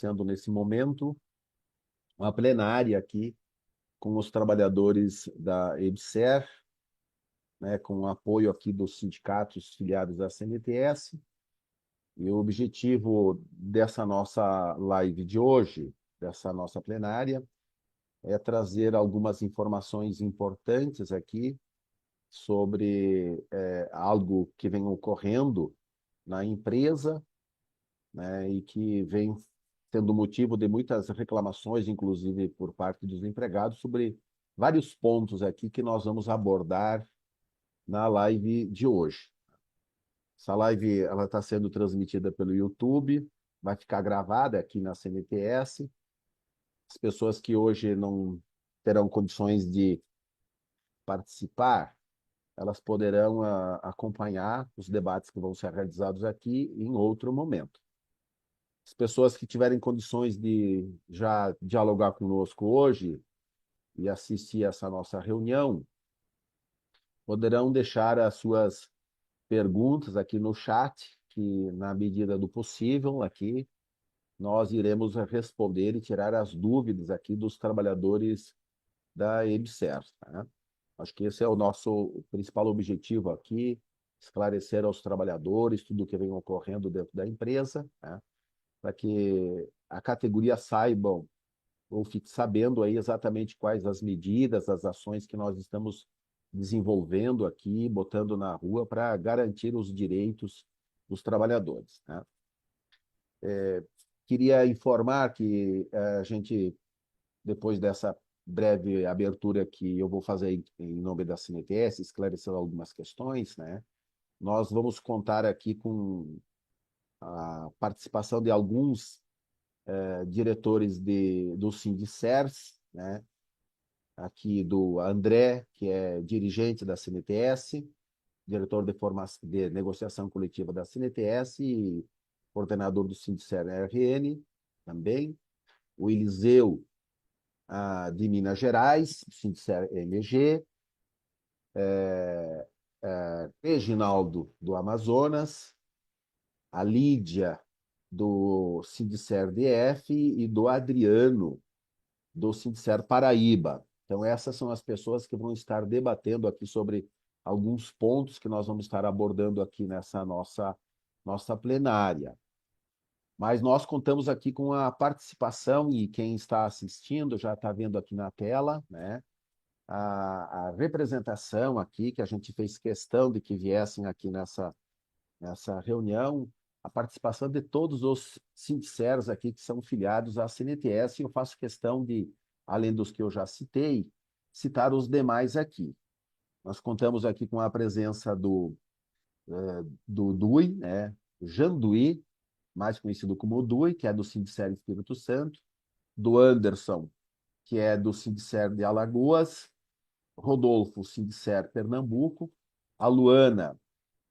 sendo nesse momento uma plenária aqui com os trabalhadores da EBSER, né, com o apoio aqui dos sindicatos filiados à CNTS. E o objetivo dessa nossa live de hoje, dessa nossa plenária, é trazer algumas informações importantes aqui sobre algo que vem ocorrendo na empresa, né, e que vem sendo motivo de muitas reclamações, inclusive por parte dos empregados, sobre vários pontos aqui que nós vamos abordar na live de hoje. Essa live ela está sendo transmitida pelo YouTube, vai ficar gravada aqui na CNTS. As pessoas que hoje não terão condições de participar, elas poderão acompanhar os debates que vão ser realizados aqui em outro momento. As pessoas que tiverem condições de já dialogar conosco hoje e assistir essa nossa reunião, poderão deixar as suas perguntas aqui no chat, que na medida do possível aqui nós iremos responder e tirar as dúvidas aqui dos trabalhadores da EBSER. Tá? Acho que esse é o nosso principal objetivo aqui, esclarecer aos trabalhadores tudo o que vem ocorrendo dentro da empresa, tá? Para que a categoria saibam ou fique sabendo aí exatamente quais as medidas, as ações que nós estamos desenvolvendo aqui, botando na rua para garantir os direitos dos trabalhadores. Tá? Queria informar que a gente, depois dessa breve abertura que eu vou fazer em nome da CNTS, esclarecendo algumas questões, né? Nós vamos contar aqui com a participação de alguns diretores do Sindicers, né? Aqui do André, que é dirigente da CNTS, diretor de negociação coletiva da CNTS e coordenador do Sindicer RN também. O Eliseu, de Minas Gerais, Sindicer MG. Reginaldo, do Amazonas. A Lídia, do Sindicer DF e do Adriano, do Sindicer Paraíba. Então, essas são as pessoas que vão estar debatendo aqui sobre alguns pontos que nós vamos estar abordando aqui nessa nossa plenária. Mas nós contamos aqui com a participação, e quem está assistindo já está vendo aqui na tela, né? A representação aqui, que a gente fez questão de que viessem aqui nessa reunião, a participação de todos os sindiceros aqui que são filiados à CNTS, e eu faço questão de, além dos que eu já citei, citar os demais aqui. Nós contamos aqui com a presença do Dui, né? Jean Dui, mais conhecido como Dui, que é do Sindicer Espírito Santo, do Anderson, que é do Sindicer de Alagoas, Rodolfo, Sindicer Pernambuco, a Luana,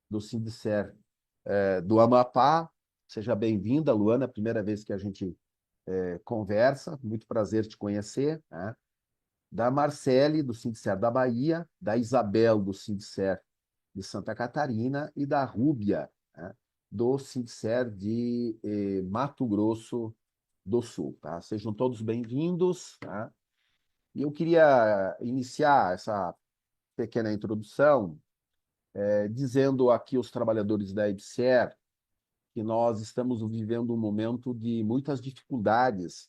do Sindicer do Amapá. Seja bem-vinda, Luana, primeira vez que a gente conversa, muito prazer te conhecer. Né? Da Marcele, do Sindicer da Bahia, da Isabel, do Sindicer de Santa Catarina, e da Rúbia, né? Do Sindicer de Mato Grosso do Sul. Tá? Sejam todos bem-vindos. Tá? E eu queria iniciar essa pequena introdução dizendo aqui aos trabalhadores da EBSER que nós estamos vivendo um momento de muitas dificuldades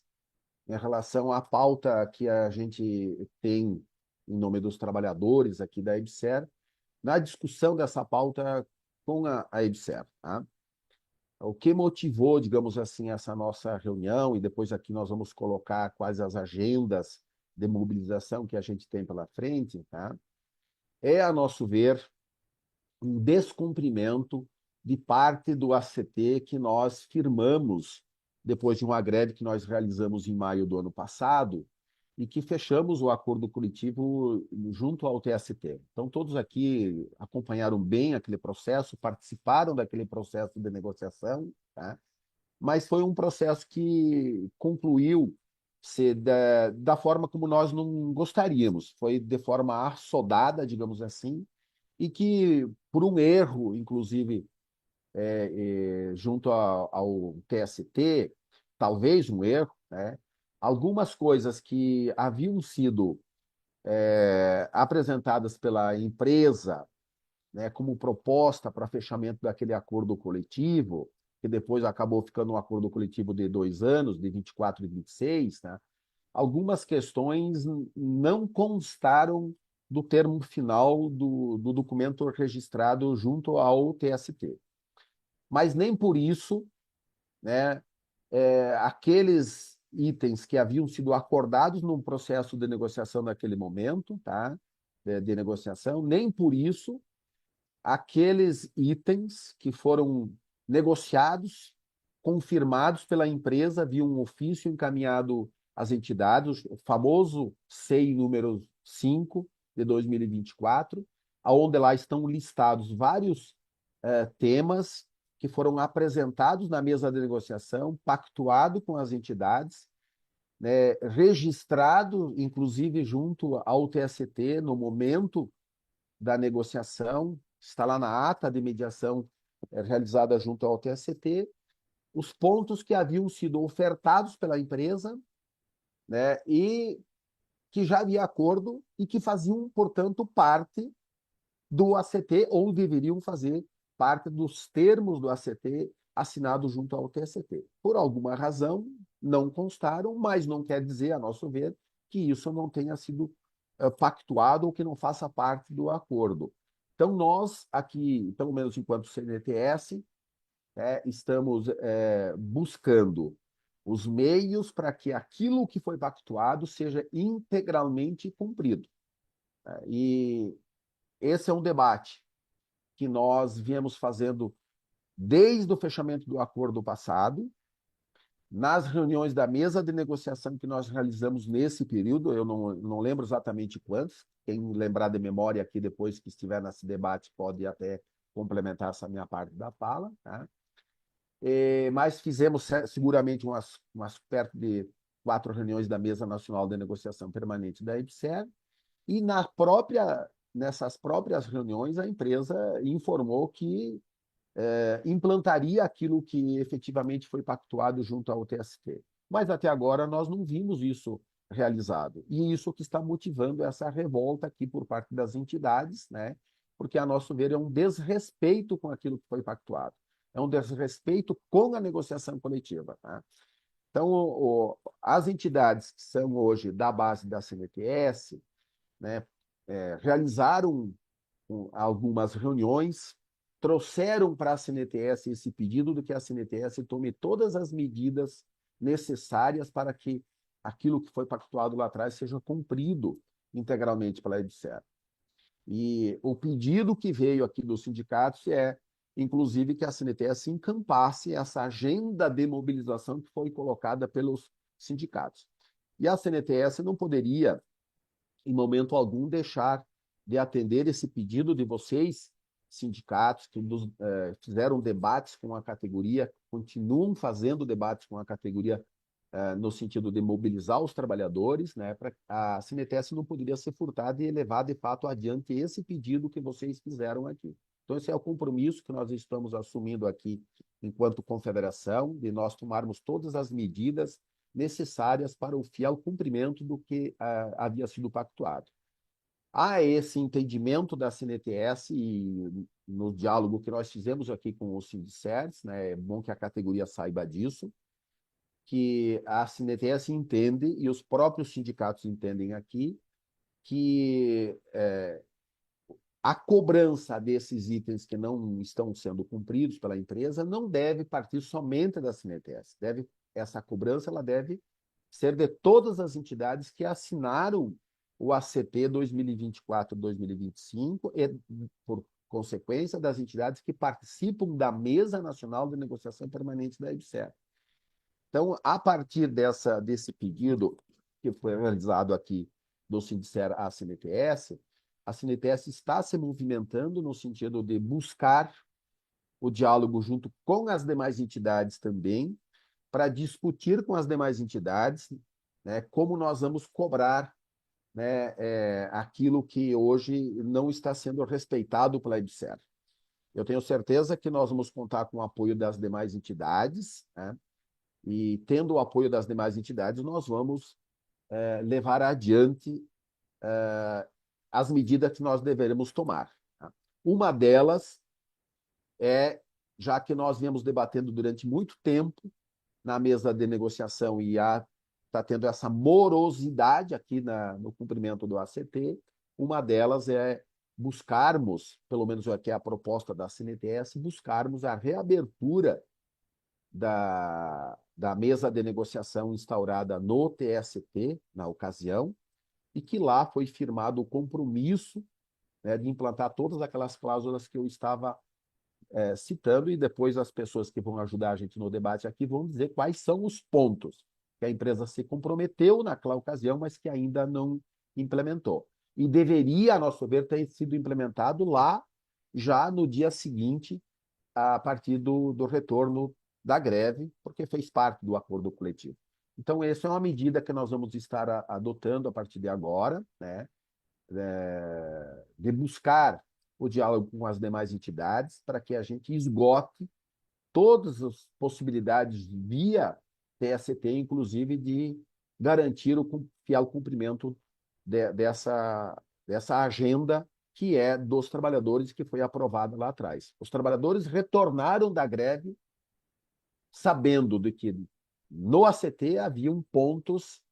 em relação à pauta que a gente tem em nome dos trabalhadores aqui da EBSER, na discussão dessa pauta com a EBSER. Tá? O que motivou, digamos assim, essa nossa reunião, e depois aqui nós vamos colocar quais as agendas de mobilização que a gente tem pela frente, tá? É, a nosso ver, um descumprimento de parte do ACT que nós firmamos depois de uma greve que nós realizamos em maio do ano passado e que fechamos o acordo coletivo junto ao TST. Então, todos aqui acompanharam bem aquele processo, participaram daquele processo de negociação, tá? Mas foi um processo que concluiu ser da forma como nós não gostaríamos. Foi de forma assodada, digamos assim, e que, por um erro, inclusive, junto ao TST, talvez um erro, né? Algumas coisas que haviam sido apresentadas pela empresa, né, como proposta para fechamento daquele acordo coletivo, que depois acabou ficando um acordo coletivo de 2 anos, de 24 e 26, né? Algumas questões não constaram do termo final do documento registrado junto ao TST. Mas nem por isso, né, aqueles itens que haviam sido acordados num processo de negociação naquele momento, tá? De negociação, nem por isso aqueles itens que foram negociados, confirmados pela empresa via um ofício encaminhado às entidades, o famoso SEI número 5 de 2024, onde lá estão listados vários temas que foram apresentados na mesa de negociação, pactuado com as entidades, né, registrado, inclusive, junto ao TST no momento da negociação, está lá na ata de mediação realizada junto ao TST, os pontos que haviam sido ofertados pela empresa, né, e que já havia acordo e que faziam, portanto, parte do ACT ou deveriam fazer parte dos termos do ACT assinados junto ao TST. Por alguma razão, não constaram, mas não quer dizer, a nosso ver, que isso não tenha sido pactuado ou que não faça parte do acordo. Então, nós aqui, pelo menos enquanto CNTS, estamos buscando os meios para que aquilo que foi pactuado seja integralmente cumprido. E esse é um debate que nós viemos fazendo desde o fechamento do acordo passado, nas reuniões da mesa de negociação que nós realizamos nesse período, eu não lembro exatamente quantos, quem lembrar de memória aqui depois que estiver nesse debate pode até complementar essa minha parte da fala, tá? Mas fizemos seguramente umas perto de 4 reuniões da Mesa Nacional de Negociação Permanente da EBSER, e nessas próprias reuniões a empresa informou que implantaria aquilo que efetivamente foi pactuado junto ao TST. Mas até agora nós não vimos isso realizado. E isso que está motivando essa revolta aqui por parte das entidades, né? Porque, a nosso ver, é um desrespeito com aquilo que foi pactuado. É um desrespeito com a negociação coletiva. Tá? Então, as entidades que são hoje da base da CNTS, né, realizaram algumas reuniões, trouxeram para a CNTS esse pedido de que a CNTS tome todas as medidas necessárias para que aquilo que foi pactuado lá atrás seja cumprido integralmente pela EBSER. E o pedido que veio aqui dos sindicatos inclusive, que a CNTS encampasse essa agenda de mobilização que foi colocada pelos sindicatos. E a CNTS não poderia, em momento algum, deixar de atender esse pedido de vocês, sindicatos, que fizeram debates com a categoria, continuam fazendo debates com a categoria no sentido de mobilizar os trabalhadores, né? A CNTS não poderia ser furtada e levar, de fato, adiante esse pedido que vocês fizeram aqui. Então, esse é o compromisso que nós estamos assumindo aqui, enquanto confederação, de nós tomarmos todas as medidas necessárias para o fiel cumprimento do que havia sido pactuado. Há esse entendimento da CNTS e no diálogo que nós fizemos aqui com os sindicatos, né, é bom que a categoria saiba disso, que a CNTS entende, e os próprios sindicatos entendem aqui, que a cobrança desses itens que não estão sendo cumpridos pela empresa não deve partir somente da CNTS. Essa cobrança ela deve ser de todas as entidades que assinaram o ACT 2024-2025 e, por consequência, das entidades que participam da Mesa Nacional de Negociação Permanente da EBSER. Então, a partir desse pedido que foi realizado aqui do Sindicer à CNTS, a CNTS está se movimentando no sentido de buscar o diálogo junto com as demais entidades também, para discutir com as demais entidades, né, como nós vamos cobrar, né, aquilo que hoje não está sendo respeitado pela EBSER. Eu tenho certeza que nós vamos contar com o apoio das demais entidades, né, e tendo o apoio das demais entidades, nós vamos levar adiante as medidas que nós deveremos tomar. Tá? Uma delas é, já que nós viemos debatendo durante muito tempo na mesa de negociação e está tendo essa morosidade aqui no cumprimento do ACT, uma delas é buscarmos, pelo menos aqui é a proposta da CNTS, buscarmos a reabertura da mesa de negociação instaurada no TST, na ocasião, e que lá foi firmado o compromisso, né, de implantar todas aquelas cláusulas que eu estava citando, e depois as pessoas que vão ajudar a gente no debate aqui vão dizer quais são os pontos que a empresa se comprometeu naquela ocasião, mas que ainda não implementou. E deveria, a nosso ver, ter sido implementado lá já no dia seguinte, a partir do retorno da greve, porque fez parte do acordo coletivo. Então, essa é uma medida que nós vamos estar adotando a partir de agora, né? De buscar o diálogo com as demais entidades para que a gente esgote todas as possibilidades via TST, inclusive de garantir o fiel cumprimento dessa agenda que é dos trabalhadores, que foi aprovada lá atrás. Os trabalhadores retornaram da greve sabendo de que no ACT haviam pontos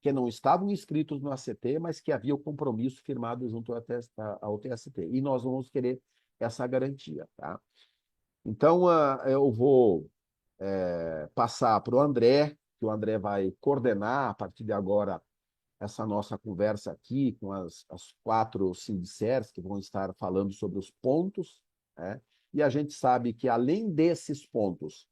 que não estavam inscritos no ACT, mas que havia o compromisso firmado junto ao TST. E nós vamos querer essa garantia. Tá? Então, eu vou passar para o André, que o André vai coordenar a partir de agora essa nossa conversa aqui com as quatro sindicers que vão estar falando sobre os pontos, né? E a gente sabe que, além desses pontos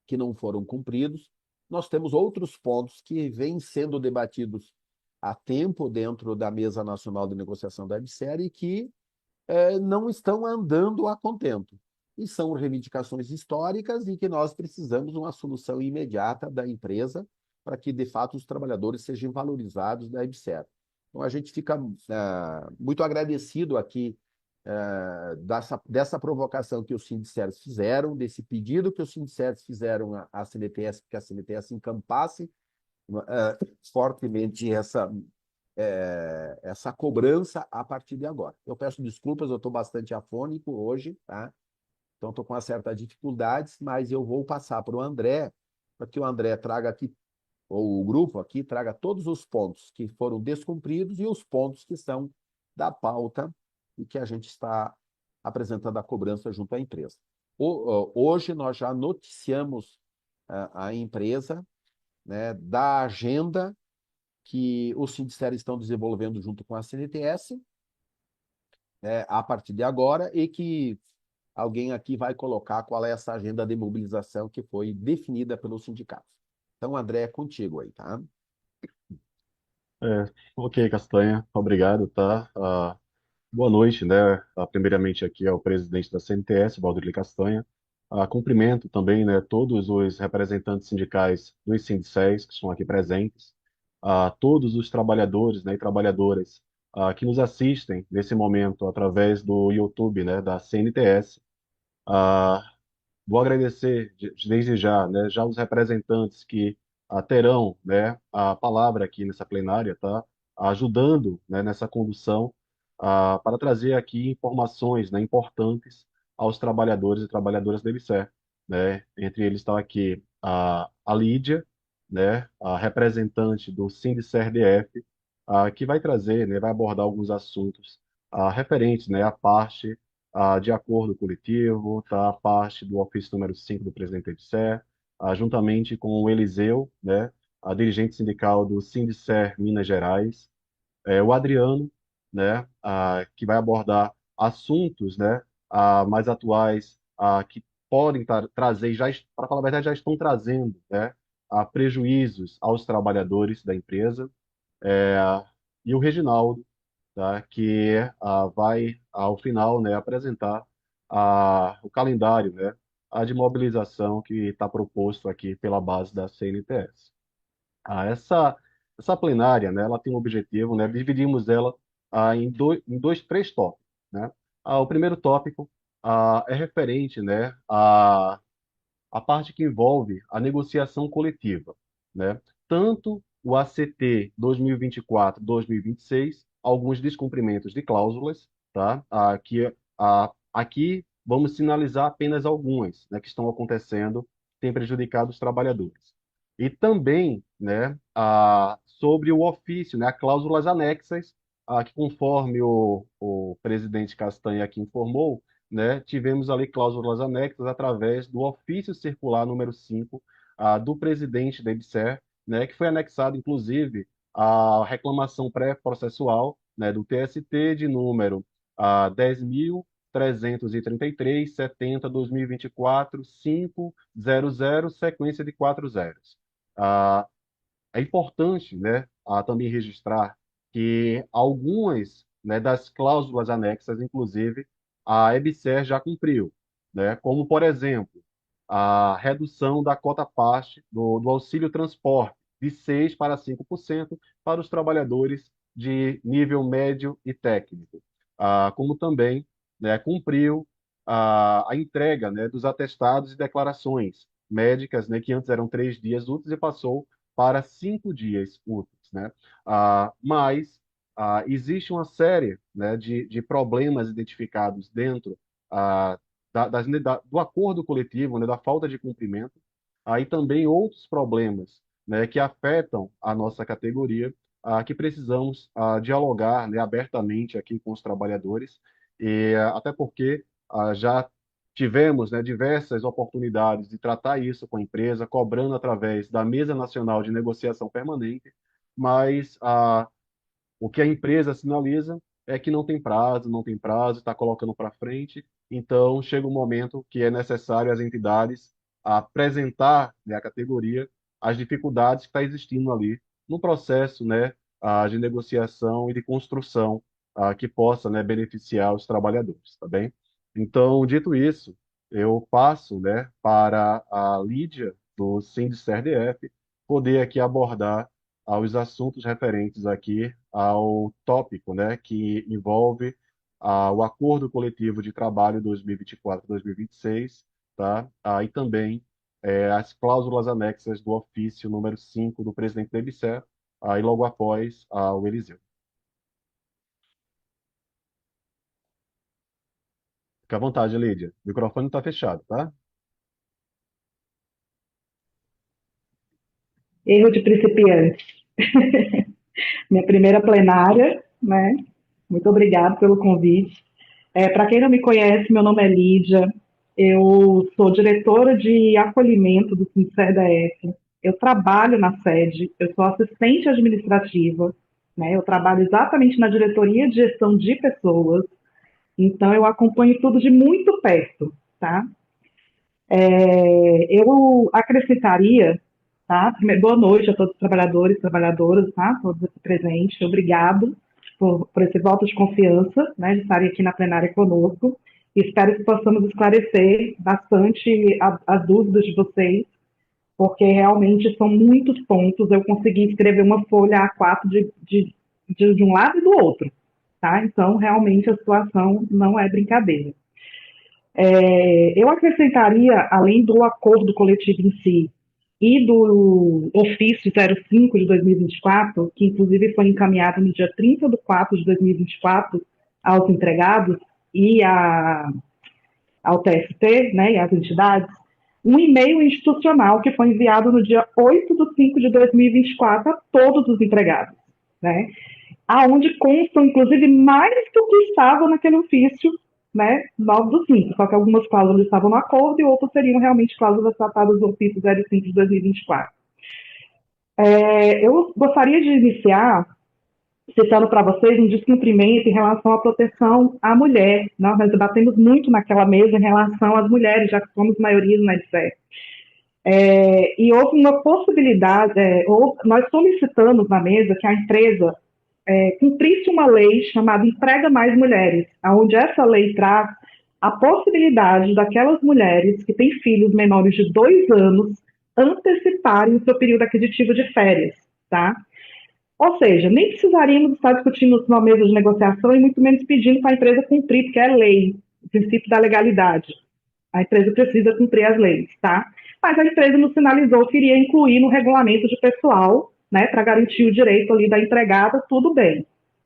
que não foram cumpridos, nós temos outros pontos que vêm sendo debatidos há tempo dentro da Mesa Nacional de Negociação da EBSER e que não estão andando a contento. E são reivindicações históricas e que nós precisamos de uma solução imediata da empresa para que, de fato, os trabalhadores sejam valorizados da EBSER. Então, a gente fica muito agradecido aqui dessa provocação que os sindicers fizeram, desse pedido que os sindicers fizeram à CNTS, que a CNTS encampasse fortemente essa cobrança a partir de agora. Eu peço desculpas, eu estou bastante afônico hoje, tá? Então estou com uma certa dificuldades, mas eu vou passar para o André, para que o André traga aqui, ou o grupo aqui, traga todos os pontos que foram descumpridos e os pontos que são da pauta e que a gente está apresentando a cobrança junto à empresa. Hoje nós já noticiamos a empresa, né, da agenda que os sindicéros estão desenvolvendo junto com a CNTS, a partir de agora, e que alguém aqui vai colocar qual é essa agenda de mobilização que foi definida pelos sindicatos. Então, André, é contigo aí, tá? Ok, Castanha, obrigado, tá? Boa noite, né? Primeiramente aqui é o presidente da CNTS, Valdir Castanha. Cumprimento também, né, todos os representantes sindicais dos sindicéis que estão aqui presentes, todos os trabalhadores, né, e trabalhadoras que nos assistem nesse momento através do YouTube, né, da CNTS. Vou agradecer desde já, né, já os representantes que terão, né, a palavra aqui nessa plenária, tá, ajudando, né, nessa condução, para trazer aqui informações, né, importantes aos trabalhadores e trabalhadoras da EBSER, né. Entre eles está aqui a Lídia, né, a representante do Sindicer-DF, que vai trazer, né, vai abordar alguns assuntos referentes, né, à parte de acordo coletivo, tá? A parte do ofício número 5 do presidente da EBSER, juntamente com o Eliseu, né? A dirigente sindical do Sindicer Minas Gerais, o Adriano, né? Que vai abordar assuntos, né? Mais atuais, que podem trazer, já, para falar a verdade, já estão trazendo, né? Prejuízos aos trabalhadores da empresa. É, e o Reginaldo, tá? Que vai, ao final, né, apresentar o calendário, né, de mobilização que está proposto aqui pela base da CNTS. Essa plenária, né, ela tem um objetivo, né, dividimos ela três tópicos, né? O primeiro tópico é referente, né, a parte que envolve a negociação coletiva, né? Tanto o ACT 2024-2026, alguns descumprimentos de cláusulas, tá? Aqui vamos sinalizar apenas algumas, né, que estão acontecendo, têm prejudicado os trabalhadores. E também, né, sobre o ofício, né, cláusulas anexas, que conforme o presidente Castanha aqui informou, né, tivemos ali cláusulas anexas através do ofício circular número 5 do presidente da EBSER, né, que foi anexado, inclusive, à reclamação pré-processual, né, do TST de número 10.333, 70, 2024, 500, sequência de 4 zeros. Ah, É importante, né, também registrar que algumas, né, das cláusulas anexas, inclusive, a EBSER já cumpriu, né, como, por exemplo, a redução da cota parte do auxílio transporte de 6% para 5% para os trabalhadores de nível médio e técnico, como também, né, cumpriu a entrega, né, dos atestados e declarações médicas, né, que antes eram 3 dias úteis e passou para 5 dias úteis, né? Mas existe uma série, né, de problemas identificados dentro do acordo coletivo, né, da falta de cumprimento, aí também outros problemas, né, que afetam a nossa categoria, que precisamos dialogar, né, abertamente aqui com os trabalhadores, e até porque já tivemos, né, diversas oportunidades de tratar isso com a empresa, cobrando através da Mesa Nacional de Negociação Permanente, mas o que a empresa sinaliza é que não tem prazo, está colocando para frente. Então, chega um momento que é necessário as entidades apresentar, né, à categoria as dificuldades que está existindo ali no processo, né, de negociação e de construção que possa, né, beneficiar os trabalhadores, tá bem? Então, dito isso, eu passo, né, para a Lídia do Sindicer-DF poder aqui abordar aos assuntos referentes aqui ao tópico, né, que envolve o Acordo Coletivo de Trabalho 2024-2026, tá? E também as cláusulas anexas do ofício número 5 do presidente da EBSER, e logo após o Eliseu. Fique à vontade, Lídia. O microfone está fechado, tá? Erro de principiante. Minha primeira plenária, né? Muito obrigada pelo convite. Para quem não me conhece, meu nome é Lídia, eu sou diretora de acolhimento do Sindicer-DF, eu trabalho na sede, eu sou assistente administrativa, né? Eu trabalho exatamente na diretoria de gestão de pessoas, então eu acompanho tudo de muito perto, tá? Eu acrescentaria, tá? Boa noite a todos os trabalhadores e trabalhadoras, tá? Todos aqui presentes. Obrigado por esse voto de confiança, né? De estarem aqui na plenária conosco. E espero que possamos esclarecer bastante as dúvidas de vocês, porque realmente são muitos pontos. Eu consegui escrever uma folha A4 de um lado e do outro, tá? Então, realmente, a situação não é brincadeira. Eu acrescentaria, além do acordo coletivo em si e do ofício 05 de 2024, que inclusive foi encaminhado no dia 30 de 4 de 2024 aos empregados e ao TST, né, e às entidades, um e-mail institucional que foi enviado no dia 8 de 5 de 2024 a todos os empregados, né, aonde constam, inclusive, mais do que estava naquele ofício, né, 9 do 5, só que algumas cláusulas estavam no acordo e outras seriam realmente cláusulas tratadas no ofício 05 de 2024. Eu gostaria de iniciar citando para vocês um descumprimento em relação à proteção à mulher. Nós debatemos muito naquela mesa em relação às mulheres, já que somos maioria na EDSER. E houve uma possibilidade, nós solicitamos na mesa que a empresa cumprisse uma lei chamada Emprega Mais Mulheres, onde essa lei traz a possibilidade daquelas mulheres que têm filhos menores de 2 anos anteciparem o seu período aquisitivo de férias, tá? Ou seja, nem precisaríamos estar discutindo isso numa mesa de negociação e muito menos pedindo para a empresa cumprir, porque é lei, o princípio da legalidade. A empresa precisa cumprir as leis, tá? Mas a empresa nos sinalizou que iria incluir no regulamento de pessoal, né, para garantir o direito ali da empregada, tudo bem.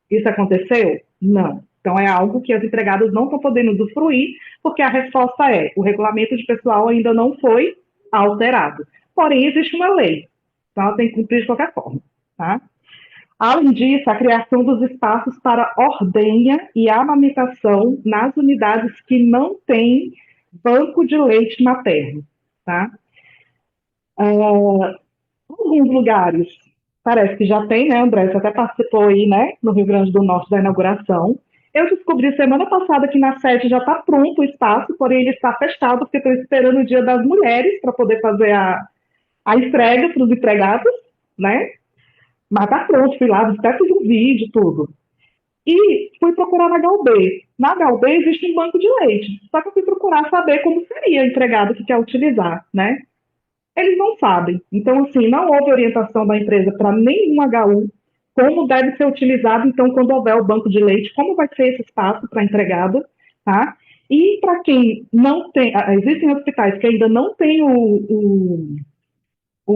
Isso aconteceu? Não. Então é algo que as empregadas não estão podendo usufruir, porque a resposta é: o regulamento de pessoal ainda não foi alterado. Porém, existe uma lei, então ela tem que cumprir de qualquer forma, tá? Além disso, a criação dos espaços para ordenha e amamentação nas unidades que não têm banco de leite materno, tá? Alguns lugares parece que já tem, né, André? Você até participou aí, né, no Rio Grande do Norte da inauguração. Eu descobri semana passada que na sede já está pronto o espaço, porém ele está fechado porque estou esperando o Dia das Mulheres para poder fazer a entrega para os empregados, né? Mas está pronto, fui lá, até fiz um vídeo, tudo. E fui procurar na Galbê. Na Galbê existe um banco de leite. Só que eu fui procurar saber como seria o empregado que quer utilizar, né? Eles não sabem. Então, assim, não houve orientação da empresa para nenhum HU como deve ser utilizado, então, quando houver o banco de leite, como vai ser esse espaço para a empregada, tá? E para quem não tem, existem hospitais que ainda não têm o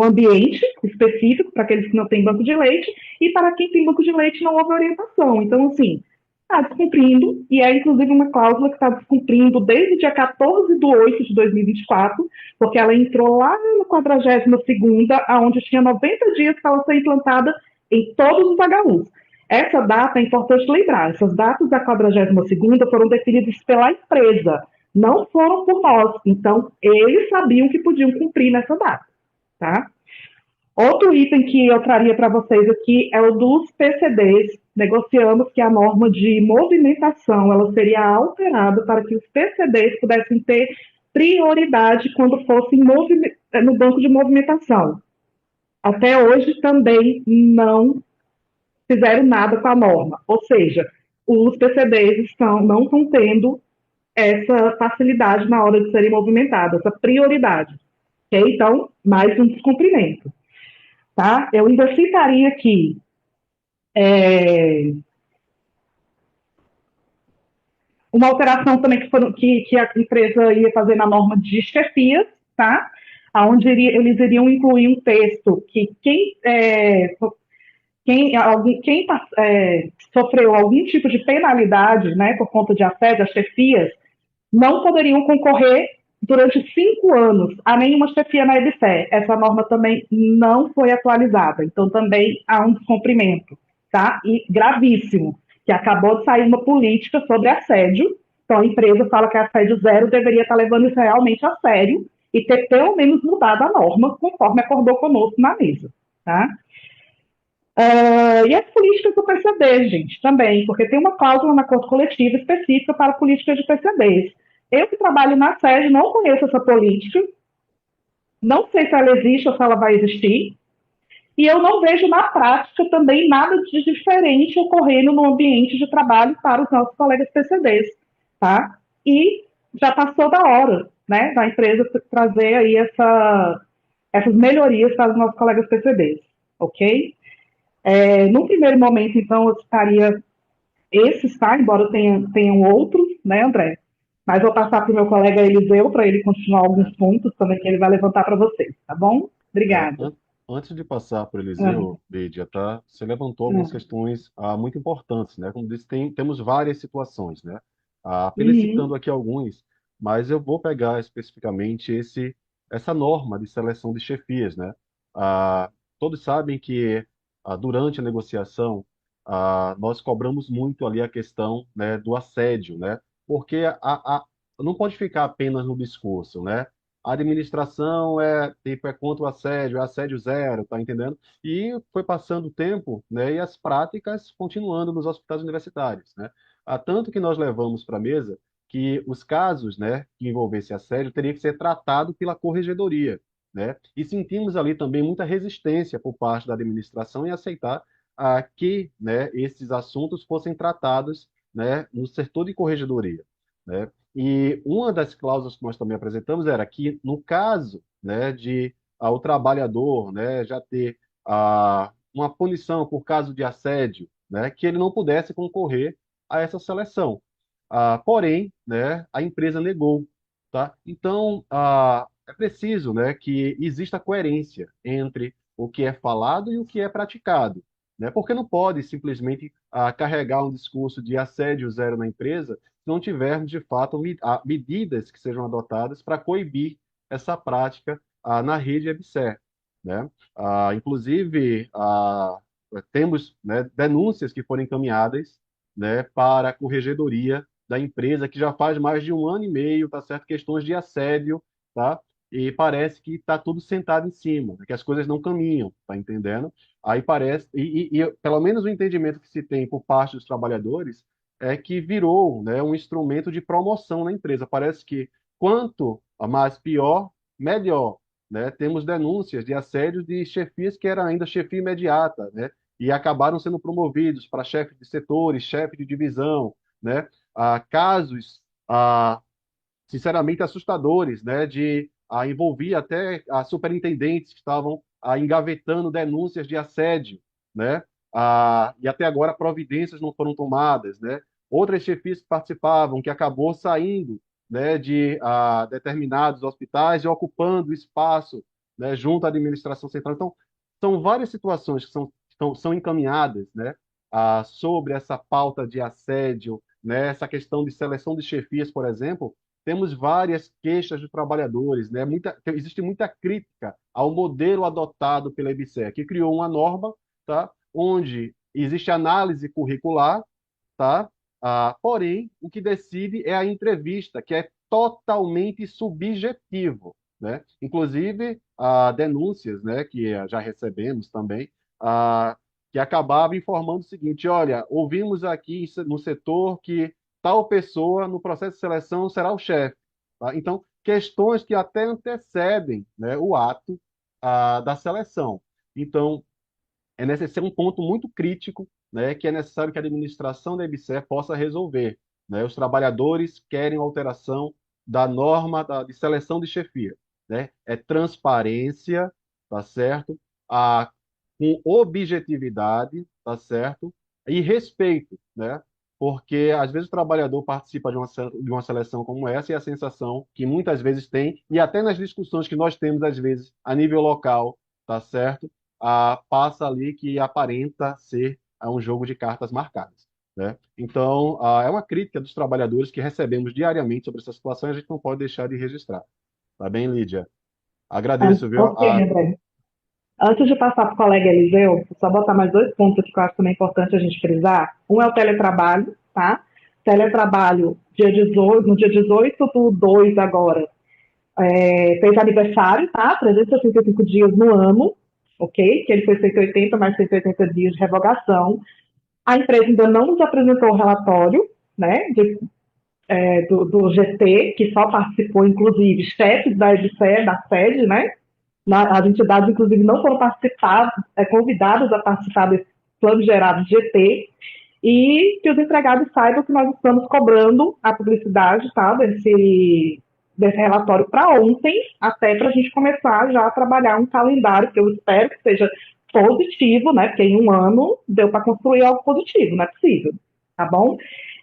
ambiente específico para aqueles que não têm banco de leite, e para quem tem banco de leite não houve orientação. Então, assim, está descumprindo, e é inclusive uma cláusula que está descumprindo desde o dia 14 de 8 de 2024, porque ela entrou lá no 42ª, onde tinha 90 dias para ela ser implantada em todos os HUs. Essa data é importante lembrar, essas datas da 42ª foram definidas pela empresa, não foram por nós. Então, eles sabiam que podiam cumprir nessa data, tá? Outro item que eu traria para vocês aqui é o dos PCDs. Negociamos que a norma de movimentação ela seria alterada para que os PCDs pudessem ter prioridade quando fossem no banco de movimentação. Até hoje também não fizeram nada com a norma, ou seja, os PCDs não estão tendo essa facilidade na hora de serem movimentados, essa prioridade. Okay? Então, mais um descumprimento. Tá? Eu ainda citaria aqui uma alteração também que a empresa ia fazer na norma de chefias, tá? Onde eles iriam incluir um texto que quem sofreu algum tipo de penalidade, né, por conta de assédio às chefias, não poderiam concorrer durante 5 anos a nenhuma chefia na EBSER. Essa norma também não foi atualizada, então também há um descumprimento, tá? E gravíssimo, que acabou de sair uma política sobre assédio, então a empresa fala que assédio zero deveria estar levando isso realmente a sério e ter pelo menos mudado a norma conforme acordou conosco na mesa, tá? E as políticas do PCD, gente, também, porque tem uma cláusula na acordo coletivo específica para políticas de PCDs. Eu que trabalho na sede não conheço essa política, não sei se ela existe ou se ela vai existir, e eu não vejo na prática também nada de diferente ocorrendo no ambiente de trabalho para os nossos colegas PCDs, tá? E já passou da hora, né, da empresa trazer aí essas melhorias para os nossos colegas PCDs, ok? No primeiro momento, então, eu citaria esses, tá? Embora tenham outros, né, André? Mas vou passar para o meu colega Eliseu para ele continuar alguns pontos também que ele vai levantar para vocês, tá bom? É, Obrigada. antes de passar para o Ah, Eliseu, Lídia, tá? Você levantou algumas ah. questões muito importantes, né? Como disse, temos várias situações, né? Apenas citando Uhum. aqui alguns, mas eu vou pegar especificamente essa norma de seleção de chefias, né? Todos sabem que durante a negociação nós cobramos muito ali a questão, né, do assédio, né? Porque não pode ficar apenas no discurso, né? A administração é contra o assédio, é assédio zero, tá entendendo? E foi passando o tempo, né, e as práticas continuando nos hospitais universitários, né? Tanto que nós levamos para a mesa que os casos, né, que envolvessem assédio teria que ser tratado pela corregedoria, né? E sentimos ali também muita resistência por parte da administração em aceitar que, né, esses assuntos fossem tratados, né, no setor de corregedoria, né? E uma das cláusulas que nós também apresentamos era que, no caso, né, de o trabalhador, né, já ter uma punição por caso de assédio, né, que ele não pudesse concorrer a essa seleção. Porém, né, a empresa negou. tá? Então, é preciso, né, que exista coerência entre o que é falado e o que é praticado, né? Porque não pode simplesmente carregar um discurso de assédio zero na empresa se não tivermos, de fato, medidas que sejam adotadas para coibir essa prática na rede EBSER, né? Inclusive, temos, né, denúncias que foram encaminhadas, né, para a corregedoria da empresa, que já faz mais de um ano e meio, tá certo? Questões de assédio, tá? E parece que está tudo sentado em cima, que as coisas não caminham, tá entendendo? Aí parece, pelo menos o entendimento que se tem por parte dos trabalhadores é que virou, né, um instrumento de promoção na empresa. Parece que quanto mais pior, melhor, né? Temos denúncias de assédio de chefias que eram ainda chefia imediata, né? E acabaram sendo promovidos para chefe de setores, chefe de divisão, né? Casos, sinceramente, assustadores, né, de envolver até superintendentes que estavam engavetando denúncias de assédio, né, e até agora providências não foram tomadas, né. Outras chefias que participavam, que acabou saindo, né, de determinados hospitais e ocupando espaço, né, junto à administração central. Então, são várias situações que são encaminhadas, né, sobre essa pauta de assédio, né, essa questão de seleção de chefias, por exemplo. Temos várias queixas de trabalhadores, né? Existe muita crítica ao modelo adotado pela EBSER, que criou uma norma, tá? Onde existe análise curricular, tá? Porém, o que decide é a entrevista, que é totalmente subjetivo, né? Inclusive, denúncias, né, que já recebemos também, que acabavam informando o seguinte: olha, ouvimos aqui no setor que tal pessoa no processo de seleção será o chefe, tá? Então, questões que até antecedem, né, o ato da seleção. Então, é necessário um ponto muito crítico, né, que é necessário que a administração da EBSER possa resolver, né? Os trabalhadores querem alteração da norma de seleção de chefia, né? É transparência, tá certo? Com objetividade, tá certo? E respeito, né? Porque às vezes o trabalhador participa de uma seleção como essa e a sensação que muitas vezes tem, e até nas discussões que nós temos às vezes a nível local, tá certo? Passa ali que aparenta ser um jogo de cartas marcadas, né? Então, é uma crítica dos trabalhadores que recebemos diariamente sobre essa situação e a gente não pode deixar de registrar. Tá bem, Lídia? Agradeço, viu? Ok, André. Antes de passar para o colega Eliseu, vou só botar mais dois pontos aqui que eu acho também importante a gente frisar. Um é o teletrabalho, tá? Teletrabalho, no dia 18 do 2 agora, fez aniversário, tá? 365 dias no ano, ok? Que ele foi 180 mais 180 dias de revogação. A empresa ainda não nos apresentou o relatório, né, do GT, que só participou, inclusive, chefes da EBSER, da sede, né? As entidades, inclusive, não foram convidadas a participar desse plano gerado de GT, e que os empregados saibam que nós estamos cobrando a publicidade, tá, desse relatório para ontem, até para a gente começar já a trabalhar um calendário que eu espero que seja positivo, né, porque em um ano deu para construir algo positivo, não é possível, tá bom?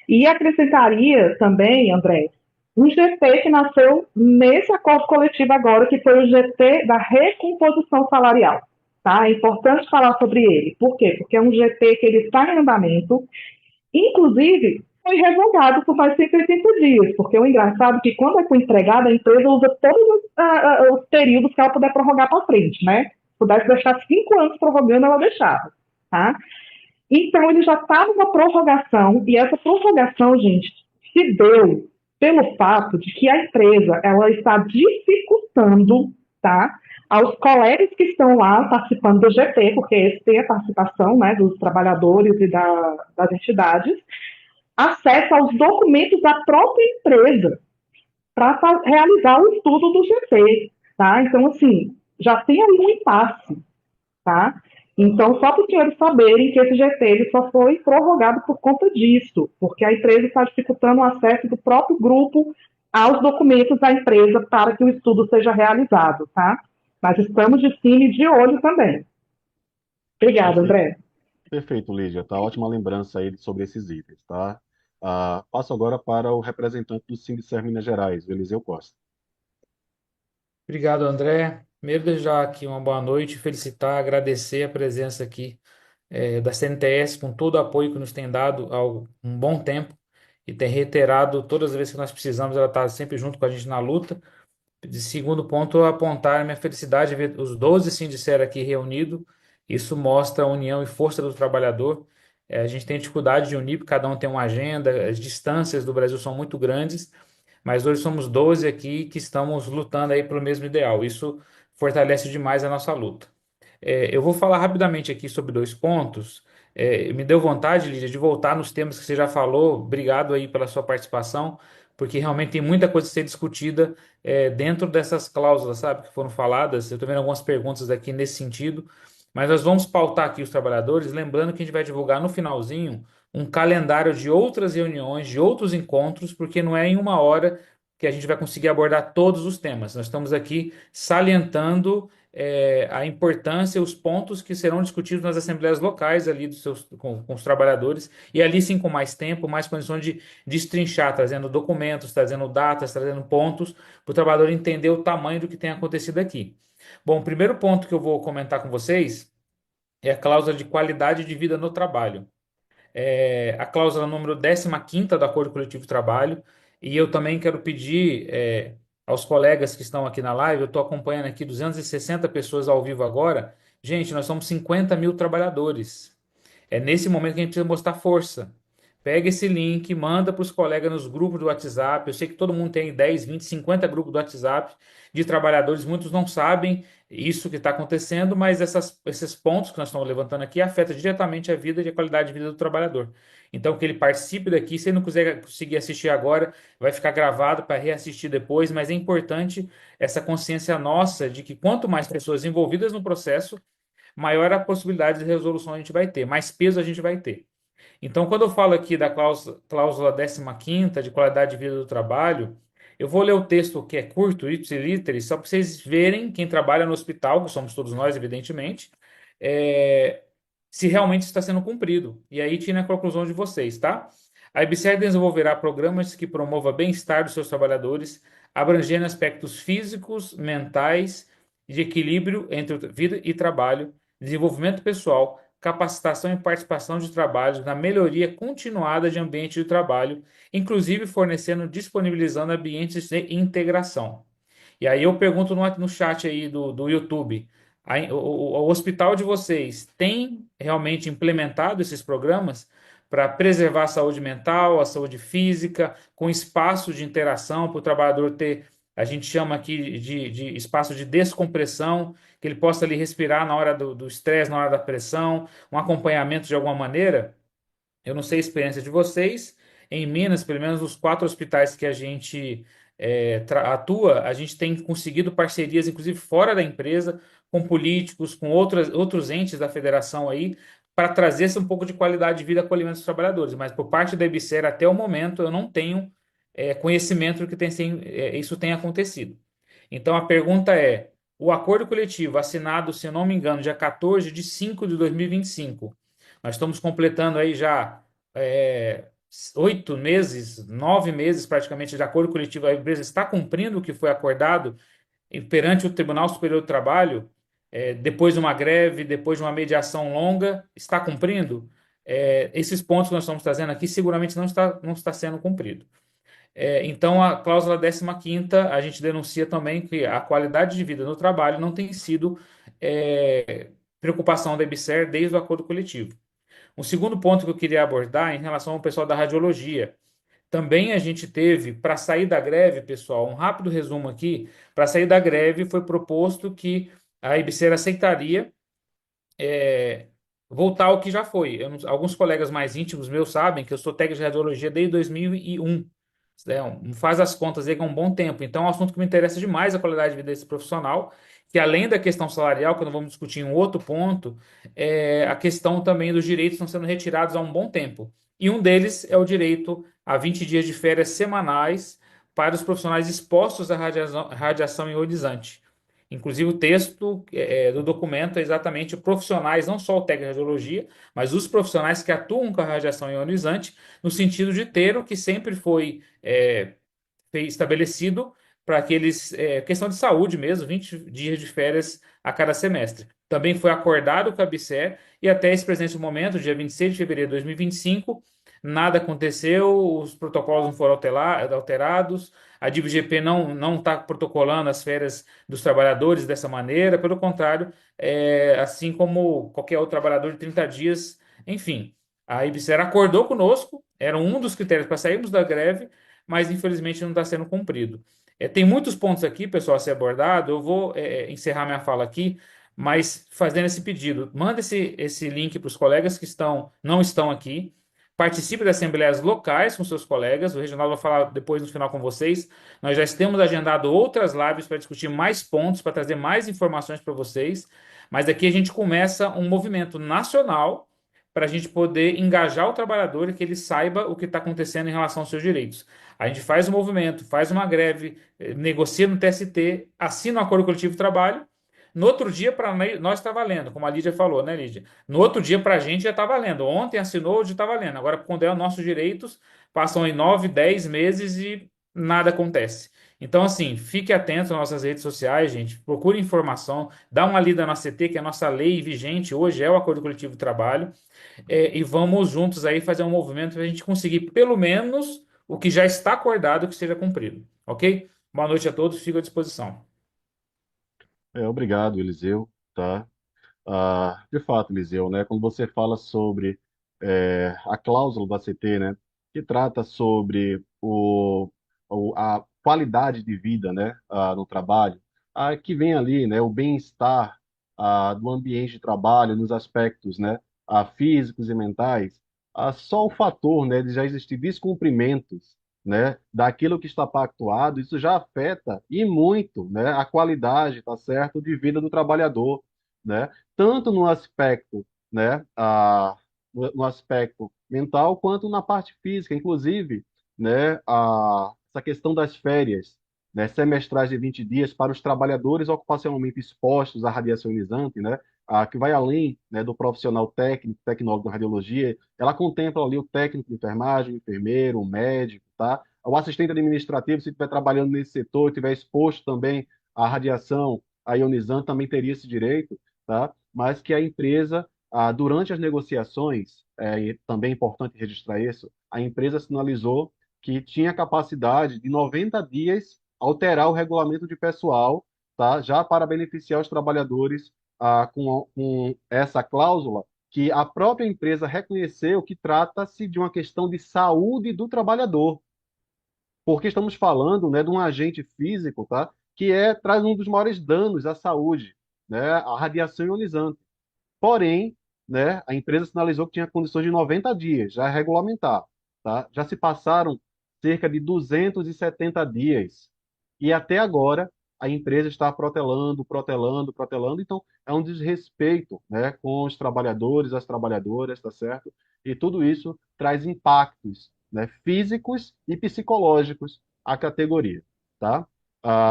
E acrescentaria também, André, um GT que nasceu nesse acordo coletivo agora, que foi o GT da recomposição salarial. Tá? É importante falar sobre ele. Por quê? Porque é um GT que ele está em andamento, inclusive foi revogado por mais 180 dias, porque o engraçado é que quando é com empregada, a empresa usa todos os períodos que ela puder prorrogar para frente, né? Se pudesse deixar 5 anos prorrogando, ela deixava, tá? Então, ele já está numa prorrogação, e essa prorrogação, gente, se deu pelo fato de que a empresa ela está dificultando, tá, aos colegas que estão lá participando do GT, porque esse tem a participação, né, dos trabalhadores e das entidades, acesso aos documentos da própria empresa para realizar o estudo do GT, tá? Então, assim, já tem ali um impasse, tá? Então, só para os senhores saberem que esse GT ele só foi prorrogado por conta disso, porque a empresa está dificultando o acesso do próprio grupo aos documentos da empresa para que o estudo seja realizado, tá? Mas estamos de cima e de olho também. Obrigada, Perfeito. André. Perfeito, Lídia. Tá ótima lembrança aí sobre esses itens, tá? Passo agora para o representante do Sindicer Minas Gerais, o Eliseu Costa. Obrigado, André. Primeiro, desejar aqui uma boa noite, felicitar, agradecer a presença aqui da CNTS com todo o apoio que nos tem dado há um bom tempo e tem reiterado todas as vezes que nós precisamos, ela está sempre junto com a gente na luta. De segundo ponto, apontar a minha felicidade de ver os 12 Sindicera aqui reunidos. Isso mostra a união e força do trabalhador. A gente tem dificuldade de unir, porque cada um tem uma agenda, as distâncias do Brasil são muito grandes, mas hoje somos 12 aqui que estamos lutando aí pelo mesmo ideal. Isso fortalece demais a nossa luta. Eu vou falar rapidamente aqui sobre dois pontos. Me deu vontade, Lídia, de voltar nos temas que você já falou. Obrigado aí pela sua participação, porque realmente tem muita coisa a ser discutida dentro dessas cláusulas, sabe, que foram faladas. Eu estou vendo algumas perguntas aqui nesse sentido, mas nós vamos pautar aqui os trabalhadores, lembrando que a gente vai divulgar no finalzinho um calendário de outras reuniões, de outros encontros, porque não é em uma hora que a gente vai conseguir abordar todos os temas. Nós estamos aqui salientando a importância, os pontos que serão discutidos nas assembleias locais ali com os trabalhadores, e ali sim com mais tempo, mais condições de destrinchar, trazendo documentos, trazendo datas, trazendo pontos, para o trabalhador entender o tamanho do que tem acontecido aqui. Bom, o primeiro ponto que eu vou comentar com vocês é a cláusula de qualidade de vida no trabalho. A cláusula número 15ª do Acordo Coletivo de Trabalho, e eu também quero pedir aos colegas que estão aqui na live, eu estou acompanhando aqui 260 pessoas ao vivo agora. Gente, nós somos 50 mil trabalhadores. É nesse momento que a gente precisa mostrar força. Pega esse link, manda para os colegas nos grupos do WhatsApp. Eu sei que todo mundo tem 10, 20, 50 grupos do WhatsApp de trabalhadores. Muitos não sabem isso que está acontecendo, mas esses pontos que nós estamos levantando aqui afetam diretamente a vida e a qualidade de vida do trabalhador. Então, que ele participe daqui. Se ele não quiser conseguir assistir agora, vai ficar gravado para reassistir depois. Mas é importante essa consciência nossa de que quanto mais pessoas envolvidas no processo, maior a possibilidade de resolução a gente vai ter, mais peso a gente vai ter. Então, quando eu falo aqui da cláusula 15ª de qualidade de vida do trabalho, eu vou ler o texto que é curto, ipsiliteris, só para vocês verem, quem trabalha no hospital, que somos todos nós, evidentemente, é, se realmente está sendo cumprido. E aí tira a conclusão de vocês, tá? A IBSER desenvolverá programas que promovam bem-estar dos seus trabalhadores, abrangendo aspectos físicos, mentais e de equilíbrio entre vida e trabalho, desenvolvimento pessoal, capacitação e participação de trabalhos na melhoria continuada de ambiente de trabalho, inclusive fornecendo, disponibilizando ambientes de integração. E aí eu pergunto no chat aí do YouTube, o hospital de vocês tem realmente implementado esses programas para preservar a saúde mental, a saúde física, com espaço de interação para o trabalhador ter, a gente chama aqui de espaço de descompressão, que ele possa ali respirar na hora do estresse, na hora da pressão, um acompanhamento de alguma maneira? Eu não sei a experiência de vocês. Em Minas, pelo menos os 4 hospitais que a gente atua, a gente tem conseguido parcerias, inclusive fora da empresa, com políticos, com outros entes da federação aí, para trazer um pouco de qualidade de vida e acolhimento dos trabalhadores. Mas por parte da EBSER, até o momento, eu não tenho conhecimento do que isso tem acontecido. Então a pergunta é: o acordo coletivo assinado, se eu não me engano, dia 14 de 5 de 2025, nós estamos completando aí já 8 meses, 9 meses praticamente de acordo coletivo, a empresa está cumprindo o que foi acordado perante o Tribunal Superior do Trabalho, depois de uma greve, depois de uma mediação longa, está cumprindo? Esses pontos que nós estamos trazendo aqui seguramente não está sendo cumprido. Então, a cláusula 15ª, a gente denuncia também que a qualidade de vida no trabalho não tem sido preocupação da EBSER desde o acordo coletivo. O segundo ponto que eu queria abordar em relação ao pessoal da radiologia. Também a gente teve, para sair da greve, pessoal, um rápido resumo aqui, para sair da greve foi proposto que a EBSER aceitaria voltar ao que já foi. Alguns colegas mais íntimos meus sabem que eu sou técnico de radiologia desde 2001. Faz as contas aí que é um bom tempo. Então, é um assunto que me interessa demais a qualidade de vida desse profissional, que além da questão salarial, que nós vamos discutir em um outro ponto, a questão também dos direitos estão sendo retirados há um bom tempo. E um deles é o direito a 20 dias de férias semanais para os profissionais expostos à radiação ionizante. Inclusive, o texto do documento é exatamente profissionais, não só o técnico de radiologia, mas os profissionais que atuam com a radiação ionizante, no sentido de ter o que sempre foi estabelecido para aqueles, questão de saúde mesmo, 20 dias de férias a cada semestre. Também foi acordado com a BSER e até esse presente momento, dia 26 de fevereiro de 2025, nada aconteceu, os protocolos não foram alterados, a DIVGP não está protocolando as férias dos trabalhadores dessa maneira, pelo contrário, assim como qualquer outro trabalhador de 30 dias, enfim. A IBSER acordou conosco, era um dos critérios para sairmos da greve, mas infelizmente não está sendo cumprido. Tem muitos pontos aqui, pessoal, a ser abordado. Eu vou encerrar minha fala aqui, mas fazendo esse pedido. Manda esse link para os colegas que não estão aqui. Participe das assembleias locais com seus colegas. O Reginaldo vai falar depois no final com vocês. Nós já temos agendado outras lives para discutir mais pontos, para trazer mais informações para vocês. Mas aqui a gente começa um movimento nacional para a gente poder engajar o trabalhador e que ele saiba o que está acontecendo em relação aos seus direitos. A gente faz um movimento, faz uma greve, negocia no TST, assina um acordo coletivo de trabalho. No outro dia, para nós está valendo, como a Lídia falou, né, Lídia? No outro dia, para a gente já está valendo. Ontem assinou, hoje está valendo. Agora, quando é os nossos direitos, passam em 9, 10 meses e nada acontece. Então, assim, fique atento nas nossas redes sociais, gente. Procure informação, dá uma lida na CT, que é a nossa lei vigente hoje, é o Acordo Coletivo de Trabalho, e vamos juntos aí fazer um movimento para a gente conseguir, pelo menos, o que já está acordado que seja cumprido. Ok? Boa noite a todos, fico à disposição. Obrigado, Eliseu, tá? De fato, Eliseu, né? Quando você fala sobre a cláusula da CT, né? Que trata sobre a qualidade de vida, né? No trabalho, que vem ali, né? O bem-estar do ambiente de trabalho, nos aspectos, né? Físicos e mentais, só o fator, né? De já existir descumprimentos, né? Daquilo que está pactuado, isso já afeta e muito, né? A qualidade, tá certo? De vida do trabalhador, né? Tanto no aspecto, né, no aspecto mental, quanto na parte física, inclusive, né, essa questão das férias, né, semestrais de 20 dias para os trabalhadores ocupacionalmente expostos à radiação ionizante, né, que vai além, né, do profissional técnico, tecnólogo de radiologia, ela contempla ali o técnico de enfermagem, o enfermeiro, o médico, tá? O assistente administrativo, se estiver trabalhando nesse setor, estiver exposto também à radiação ionizante, também teria esse direito, tá? Mas que a empresa, durante as negociações, e também é importante registrar isso, a empresa sinalizou que tinha capacidade de 90 dias alterar o regulamento de pessoal, tá? Já para beneficiar os trabalhadores com essa cláusula que a própria empresa reconheceu que trata-se de uma questão de saúde do trabalhador, porque estamos falando, né, de um agente físico, tá? Que traz um dos maiores danos à saúde, né? A radiação ionizante. Porém, né, a empresa sinalizou que tinha condições de 90 dias, já é regulamentar, tá? Já se passaram cerca de 270 dias. E até agora a empresa está protelando, protelando, protelando. Então, é um desrespeito, né, com os trabalhadores, as trabalhadoras, tá certo? E tudo isso traz impactos, né, físicos e psicológicos à categoria, tá?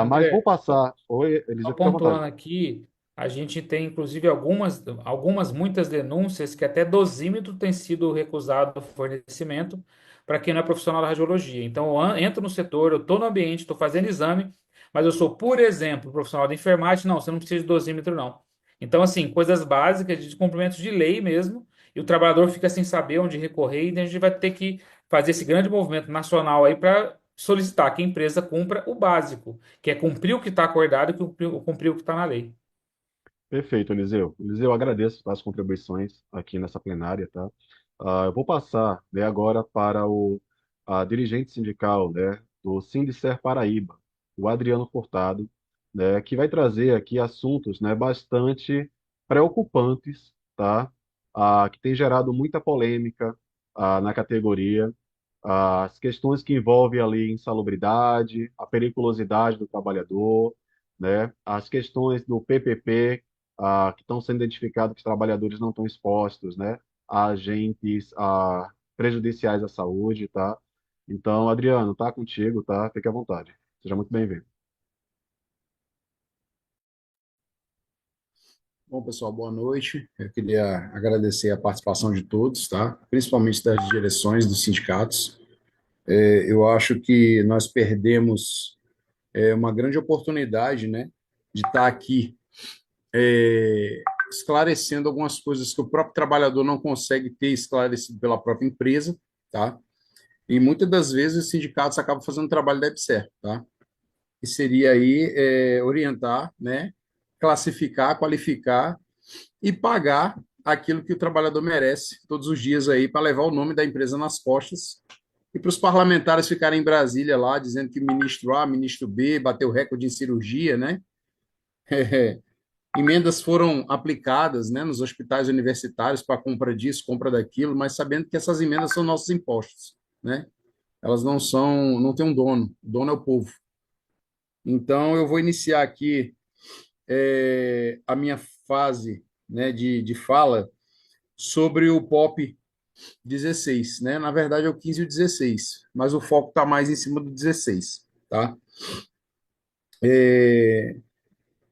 Mas vou André, passar. Oi, só Elisa, fica à vontade. pontuando aqui, a gente tem inclusive muitas denúncias que até dosímetro tem sido recusado o fornecimento para quem não é profissional da radiologia. Então, eu entro no setor, eu estou no ambiente, estou fazendo exame, mas eu sou, por exemplo, profissional de enfermagem, não, você não precisa de dosímetro, não. Então, assim, coisas básicas de cumprimentos de lei mesmo, e o trabalhador fica sem saber onde recorrer, e a gente vai ter que fazer esse grande movimento nacional aí para solicitar que a empresa cumpra o básico, que é cumprir o que está acordado e cumprir o que está na lei. Perfeito, Eliseu. Eliseu, agradeço as contribuições aqui nessa plenária, tá? Eu vou passar, né, agora para o dirigente sindical, né, do Sindicer Paraíba, o Adriano Furtado, né, que vai trazer aqui assuntos, né, bastante preocupantes, tá? Que tem gerado muita polêmica na categoria, as questões que envolvem ali insalubridade, a periculosidade do trabalhador, né? As questões do PPP, que estão sendo identificados que os trabalhadores não estão expostos, né? A agentes prejudiciais à saúde, tá? Então, Adriano, tá contigo, tá? Fique à vontade. Seja muito bem-vindo. Bom, pessoal, boa noite. Eu queria agradecer a participação de todos, tá? Principalmente das direções dos sindicatos. Eu acho que nós perdemos uma grande oportunidade, né, de estar aqui esclarecendo algumas coisas que o próprio trabalhador não consegue ter esclarecido pela própria empresa, tá? E muitas das vezes os sindicatos acabam fazendo o trabalho deve certo, tá? Que seria aí orientar, né, classificar, qualificar e pagar aquilo que o trabalhador merece todos os dias aí para levar o nome da empresa nas costas e para os parlamentares ficarem em Brasília lá dizendo que ministro A, ministro B bateu recorde em cirurgia, né? Emendas foram aplicadas, né, nos hospitais universitários para compra disso, compra daquilo, mas sabendo que essas emendas são nossos impostos, né? Elas não são, não tem um dono, o dono é o povo. Então eu vou iniciar aqui a minha fase, né, de fala sobre o POP 16, né? Na verdade é o 15 e o 16, mas o foco está mais em cima do 16, tá?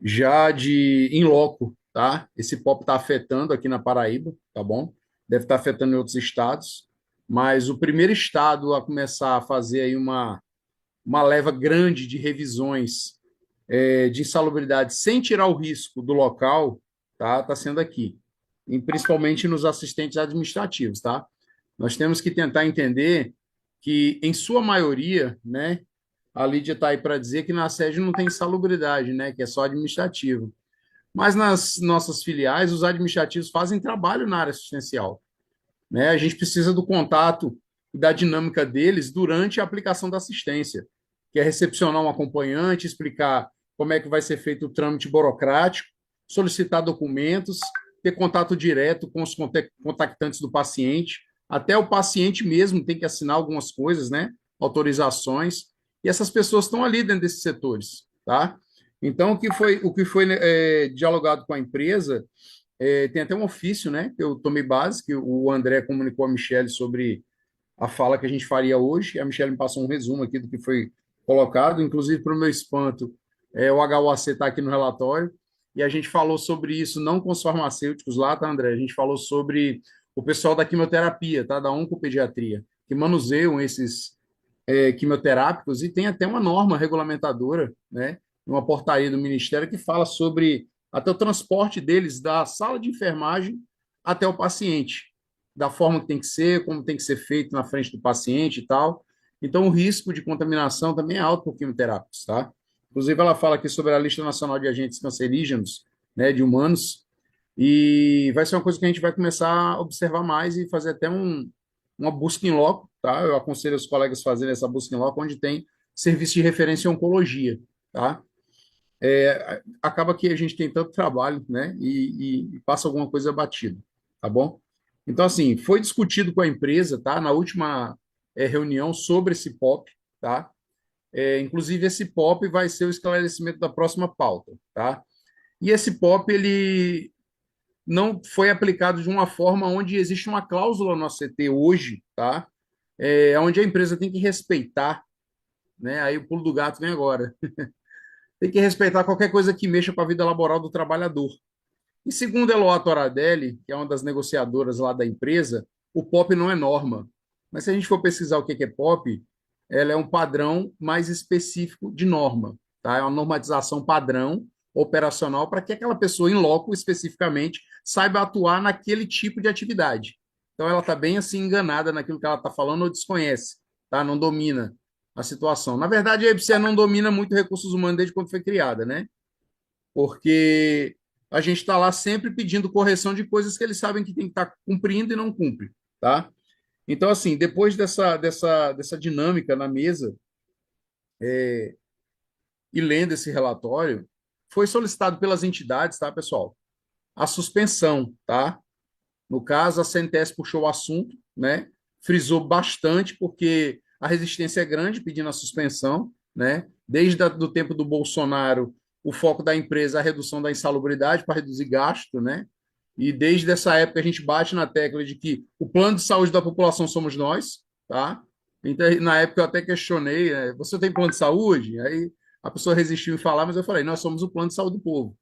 Já de em loco, tá? Esse POP está afetando aqui na Paraíba, tá bom? Deve estar afetando em outros estados, mas o primeiro estado a começar a fazer aí uma leva grande de revisões de insalubridade sem tirar o risco do local, tá sendo aqui, e principalmente nos assistentes administrativos, tá? Nós temos que tentar entender que, em sua maioria, né, a Lídia está aí para dizer que na sede não tem insalubridade, né, que é só administrativo. Mas nas nossas filiais, os administrativos fazem trabalho na área assistencial, né? A gente precisa do contato e da dinâmica deles durante a aplicação da assistência, que é recepcionar um acompanhante, explicar como é que vai ser feito o trâmite burocrático, solicitar documentos, ter contato direto com os contactantes do paciente, até o paciente mesmo tem que assinar algumas coisas, né? Autorizações, e essas pessoas estão ali dentro desses setores, tá? Então, o que foi dialogado com a empresa tem até um ofício, né? Que eu tomei base, que o André comunicou a Michelle sobre a fala que a gente faria hoje. A Michelle me passou um resumo aqui do que foi colocado, inclusive para o meu espanto, o HUAC está aqui no relatório, e a gente falou sobre isso não com os farmacêuticos lá, tá, André? A gente falou sobre o pessoal da quimioterapia, tá? Da oncopediatria, que manuseiam esses quimioterápicos, e tem até uma norma regulamentadora, né? Uma portaria do Ministério que fala sobre até o transporte deles da sala de enfermagem até o paciente, da forma que tem que ser, como tem que ser feito na frente do paciente e tal. Então, o risco de contaminação também é alto por quimioterápicos, tá? Inclusive, ela fala aqui sobre a lista nacional de agentes cancerígenos, né, de humanos, e vai ser uma coisa que a gente vai começar a observar mais e fazer até uma busca em loco, tá? Eu aconselho os colegas a fazerem essa busca em loco, onde tem serviço de referência em oncologia, tá? Acaba que a gente tem tanto trabalho, né? E passa alguma coisa batida, tá bom? Então, assim, foi discutido com a empresa, tá? Na última reunião sobre esse POP, tá? Inclusive, esse POP vai ser o esclarecimento da próxima pauta, tá? E esse POP, ele não foi aplicado de uma forma onde existe uma cláusula no ACT hoje, tá? Onde a empresa tem que respeitar, né? Aí o pulo do gato vem agora. Tem que respeitar qualquer coisa que mexa com a vida laboral do trabalhador. E segundo a Eloá Toradelli, que é uma das negociadoras lá da empresa, o POP não é norma. Mas se a gente for pesquisar o que é POP, ela é um padrão mais específico de norma, tá? É uma normatização padrão operacional para que aquela pessoa, em loco especificamente, saiba atuar naquele tipo de atividade. Então, ela está bem assim enganada naquilo que ela está falando ou desconhece, tá? Não domina a situação. Na verdade, a EBSER não domina muito recursos humanos desde quando foi criada, né? Porque a gente está lá sempre pedindo correção de coisas que eles sabem que tem que estar cumprindo e não cumpre, tá? Então, assim, depois dessa dinâmica na mesa e lendo esse relatório, foi solicitado pelas entidades, tá, pessoal? A suspensão, tá? No caso, a CNTS puxou o assunto, né? Frisou bastante, porque a resistência é grande pedindo a suspensão, né? Desde o tempo do Bolsonaro, o foco da empresa é a redução da insalubridade para reduzir gasto, né? E desde essa época a gente bate na tecla de que o plano de saúde da população somos nós, tá? Então, na época eu até questionei, né? Você tem plano de saúde? Aí a pessoa resistiu em falar, mas eu falei, nós somos o plano de saúde do povo.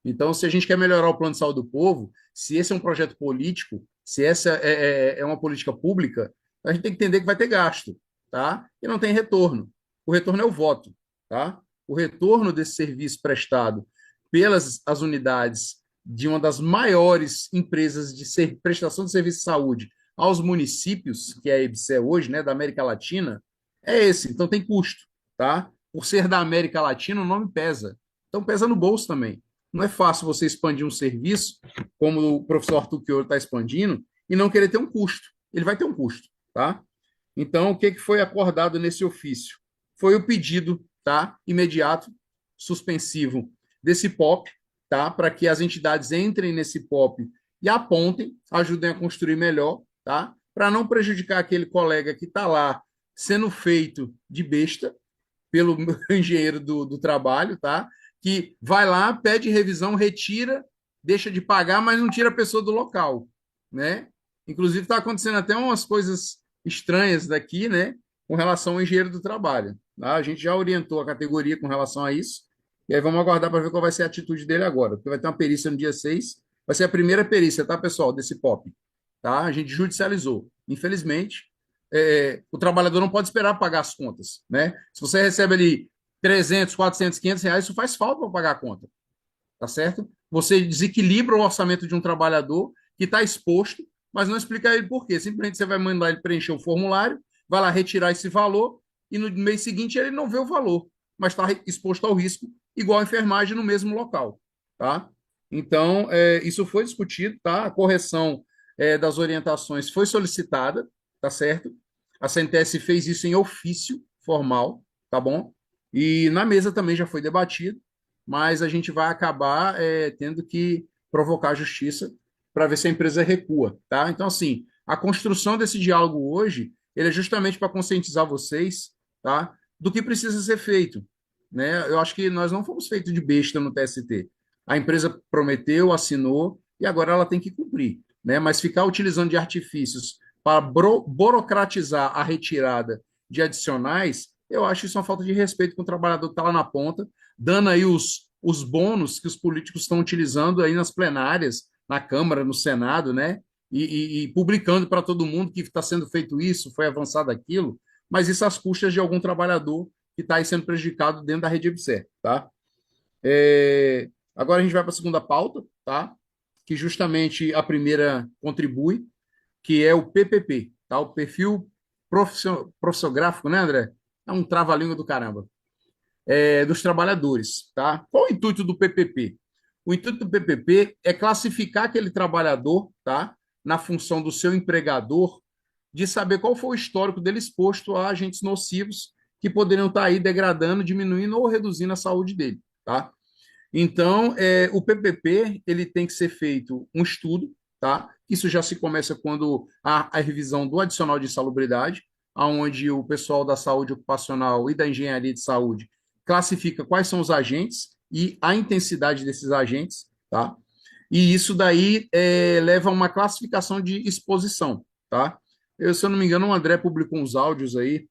Então, se a gente quer melhorar o plano de saúde do povo, se esse é um projeto político, se essa é uma política pública, a gente tem que entender que vai ter gasto, tá? E não tem retorno. O retorno é o voto, tá? O retorno desse serviço prestado pelas as unidades de uma das maiores empresas de prestação de serviço de saúde aos municípios, que é a EBSER hoje, né, da América Latina, é esse. Então tem custo, tá? Por ser da América Latina, o nome pesa. Então pesa no bolso também. Não é fácil você expandir um serviço, como o professor Arthur Chioro está expandindo, e não querer ter um custo. Ele vai ter um custo, tá? Então, o que foi acordado nesse ofício? Foi o pedido, tá, imediato, suspensivo desse POP, tá, para que as entidades entrem nesse POP e apontem, ajudem a construir melhor, tá, para não prejudicar aquele colega que está lá sendo feito de besta pelo engenheiro do trabalho, tá, que vai lá, pede revisão, retira, deixa de pagar, mas não tira a pessoa do local, né? Inclusive está acontecendo até umas coisas estranhas daqui, né, com relação ao engenheiro do trabalho. Tá? A gente já orientou a categoria com relação a isso, e aí vamos aguardar para ver qual vai ser a atitude dele agora, porque vai ter uma perícia no dia 6, vai ser a primeira perícia, tá, pessoal, desse POP. Tá? A gente judicializou. Infelizmente, o trabalhador não pode esperar pagar as contas, né? Se você recebe ali 300, 400, 500 reais, isso faz falta para pagar a conta, tá certo? Você desequilibra o orçamento de um trabalhador que está exposto, mas não explica a ele por quê. Simplesmente você vai mandar ele preencher o formulário, vai lá retirar esse valor e no mês seguinte ele não vê o valor, mas está exposto ao risco, igual a enfermagem no mesmo local, tá? Então, isso foi discutido, tá? A correção das orientações foi solicitada, tá certo? A CNTS fez isso em ofício formal, tá bom? E na mesa também já foi debatido, mas a gente vai acabar tendo que provocar a justiça para ver se a empresa recua, tá? Então, assim, a construção desse diálogo hoje, ele é justamente para conscientizar vocês, tá? Do que precisa ser feito, né? Eu acho que nós não fomos feitos de besta no TST. A empresa prometeu, assinou e agora ela tem que cumprir, né? Mas ficar utilizando de artifícios para burocratizar a retirada de adicionais, eu acho isso uma falta de respeito com o trabalhador que está lá na ponta, dando aí os bônus que os políticos estão utilizando aí nas plenárias, na Câmara, no Senado, né? E publicando para todo mundo que está sendo feito isso, foi avançado aquilo, mas isso às custas de algum trabalhador que está aí sendo prejudicado dentro da rede EBSER, tá? Agora a gente vai para a segunda pauta, tá? Que justamente a contribui, que é o PPP, tá? O perfil profissiográfico, né, André? É um trava-língua do caramba. Dos trabalhadores, tá? Qual o intuito do PPP? O intuito do PPP é classificar aquele trabalhador, tá? Na função do seu empregador, de saber qual foi o histórico dele exposto a agentes nocivos que poderiam estar aí degradando, diminuindo ou reduzindo a saúde dele, tá? Então, o PPP ele tem que ser feito um estudo, tá? Isso já se começa quando há a revisão do adicional de insalubridade, onde o pessoal da saúde ocupacional e da engenharia de saúde classifica quais são os agentes e a intensidade desses agentes, tá? E isso daí leva a uma classificação de exposição, tá? Se eu não me engano, o André publicou uns áudios aí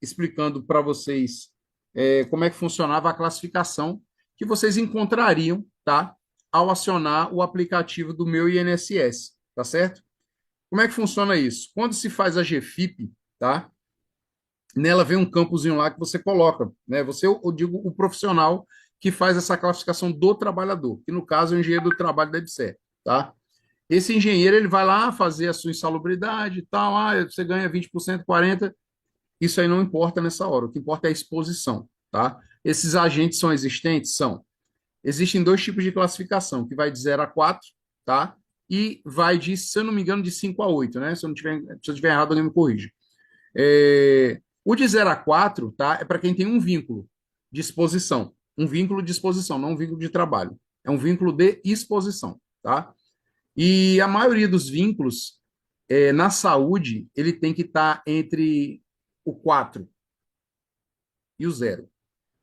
explicando para vocês como é que funcionava a classificação que vocês encontrariam, tá? Ao acionar o aplicativo do meu INSS, tá certo? Como é que funciona isso? Quando se faz a GFIP, tá? Nela vem um campozinho lá que você coloca, né? Você, eu digo, o profissional que faz essa classificação do trabalhador, que no caso é o engenheiro do trabalho da EBSER, tá? Esse engenheiro, ele vai lá fazer a sua insalubridade e tal, você ganha 20%, 40%, isso aí não importa nessa hora, o que importa é a exposição, tá? Esses agentes são existentes? São. Existem dois tipos de classificação, que vai de 0 a 4, tá? E vai de, se eu não me engano, de 5 a 8, né? Se eu tiver errado, alguém me corrige. O de 0 a 4, tá? É para quem tem um vínculo de exposição. Um vínculo de exposição, não um vínculo de trabalho. É um vínculo de exposição, tá? E a maioria dos vínculos na saúde, ele tem que estar entre o 4 e o 0.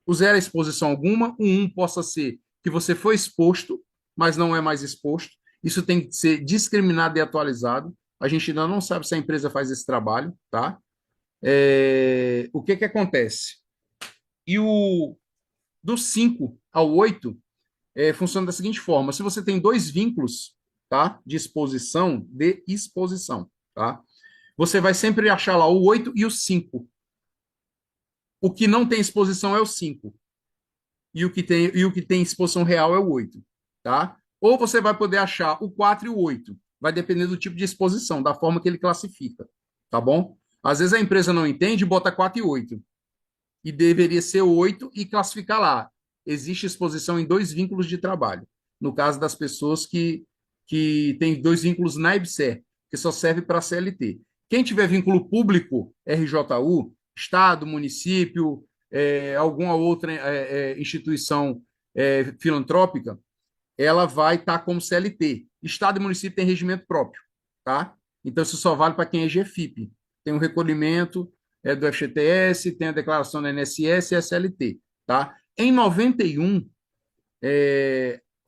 O 0 é exposição alguma, o 1 possa ser que você foi exposto, mas não é mais exposto. Isso tem que ser discriminado e atualizado. A gente ainda não sabe se a empresa faz esse trabalho, tá? O que acontece? E do 5 ao 8 funciona da seguinte forma: se você tem dois vínculos, tá, de exposição, tá, você vai sempre achar lá o 8 e o 5. O que não tem exposição é o 5 e o que tem exposição real é o 8, tá? Ou você vai poder achar o 4 e o 8. Vai depender do tipo de exposição, da forma que ele classifica, tá bom? Às vezes a empresa não entende e bota 4 e 8. E deveria ser 8 e classificar lá. Existe exposição em dois vínculos de trabalho. No caso das pessoas que têm dois vínculos na EBSER, que só serve para CLT. Quem tiver vínculo público, RJU, Estado, município, alguma outra instituição filantrópica, ela vai estar como CLT. Estado e município têm regimento próprio, tá? Então, isso só vale para quem é GFIP. Tem um recolhimento do FGTS, tem a declaração da INSS e a SLT, tá? Em 91,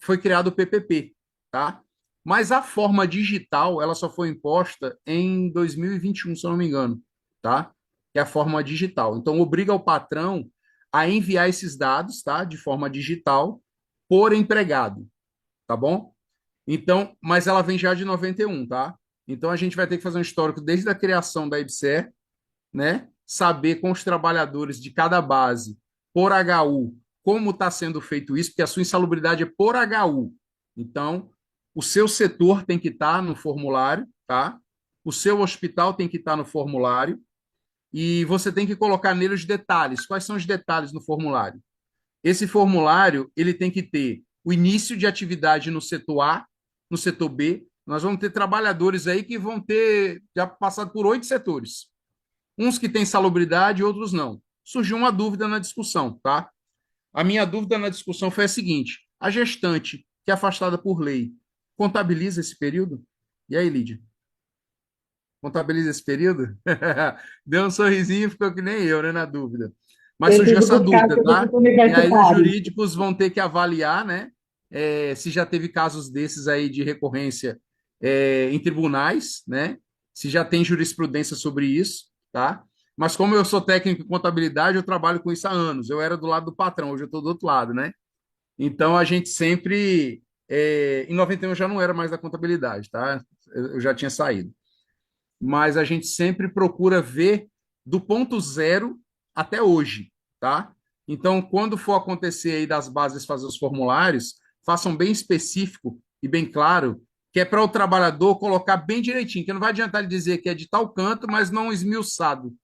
foi criado o PPP, tá? Mas a forma digital, ela só foi imposta em 2021, se eu não me engano, tá? Que é a forma digital. Então, obriga o patrão a enviar esses dados, tá? De forma digital, por empregado, tá bom? Então, mas ela vem já de 91, tá? Então a gente vai ter que fazer um histórico desde a criação da IBSER, né? Saber com os trabalhadores de cada base, por HU, como está sendo feito isso, porque a sua insalubridade é por HU. Então, o seu setor tem que estar no formulário, tá? O seu hospital tem que estar no formulário e você tem que colocar nele os detalhes. Quais são os detalhes no formulário? Esse formulário ele tem que ter o início de atividade no setor A, no setor B. Nós vamos ter trabalhadores aí que vão ter já passado por 8 setores. Uns que têm salubridade, outros não. Surgiu uma dúvida na discussão, tá? A minha dúvida na discussão foi a seguinte: a gestante que é afastada por lei contabiliza esse período? E aí, Lídia? Contabiliza esse período? Deu um sorrisinho, ficou que nem eu, né, na dúvida. Mas surgiu Depende essa dos dúvida, casos tá? dos E aí os universitários. jurídicos vão ter que avaliar, né, se já teve casos desses aí de recorrência em tribunais, né? Se já tem jurisprudência sobre isso, tá? Mas como eu sou técnico em contabilidade, eu trabalho com isso há anos. Eu era do lado do patrão, hoje eu estou do outro lado, né? Então a gente sempre. Em 91 eu já não era mais da contabilidade, tá? Eu já tinha saído. Mas a gente sempre procura ver do ponto zero até hoje, tá? Então, quando for acontecer aí das bases fazer os formulários, façam bem específico e bem claro, que é para o trabalhador colocar bem direitinho, que não vai adiantar ele dizer que é de tal canto, mas não esmiuçado.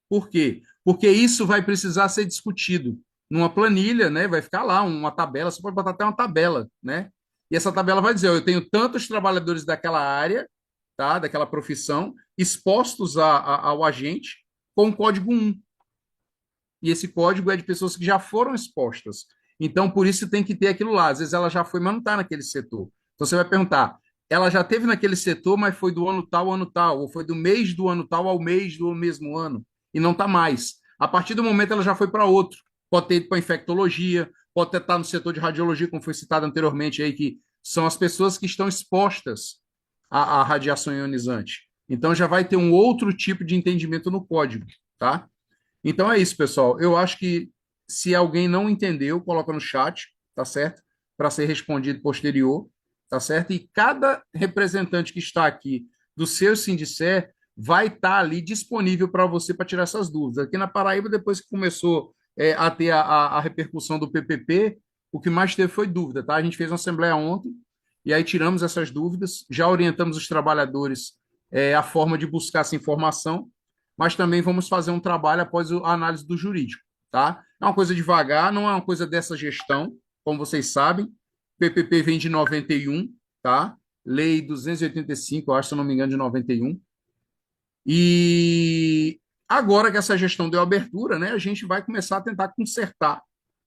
Por quê? Porque isso vai precisar ser discutido numa planilha, né? Vai ficar lá uma tabela, você pode botar até uma tabela, né? E essa tabela vai dizer, eu tenho tantos trabalhadores daquela área, tá? Daquela profissão, expostos ao agente com o código 1. E esse código é de pessoas que já foram expostas. Então, por isso tem que ter aquilo lá. Às vezes ela já foi, mas não está naquele setor. Então, você vai perguntar, ela já teve naquele setor, mas foi do ano tal, ou foi do mês do ano tal ao mês do mesmo ano, e não está mais. A partir do momento, ela já foi para outro. Pode ter ido para infectologia, pode estar no setor de radiologia, como foi citado anteriormente aí, que são as pessoas que estão expostas à radiação ionizante. Então, já vai ter um outro tipo de entendimento no código, tá? Então é isso, pessoal. Eu acho que se alguém não entendeu, coloca no chat, tá certo? Para ser respondido posterior, tá certo? E cada representante que está aqui do seu Sindicé vai estar ali disponível para você para tirar essas dúvidas. Aqui na Paraíba, depois que começou a ter a repercussão do PPP, o que mais teve foi dúvida, tá? A gente fez uma assembleia ontem e aí tiramos essas dúvidas, já orientamos os trabalhadores a forma de buscar essa informação, mas também vamos fazer um trabalho após a análise do jurídico, tá? É uma coisa devagar, não é uma coisa dessa gestão, como vocês sabem. O PPP vem de 91, tá? Lei 285, eu acho, se eu não me engano, de 91. E agora que essa gestão deu abertura, né, a gente vai começar a tentar consertar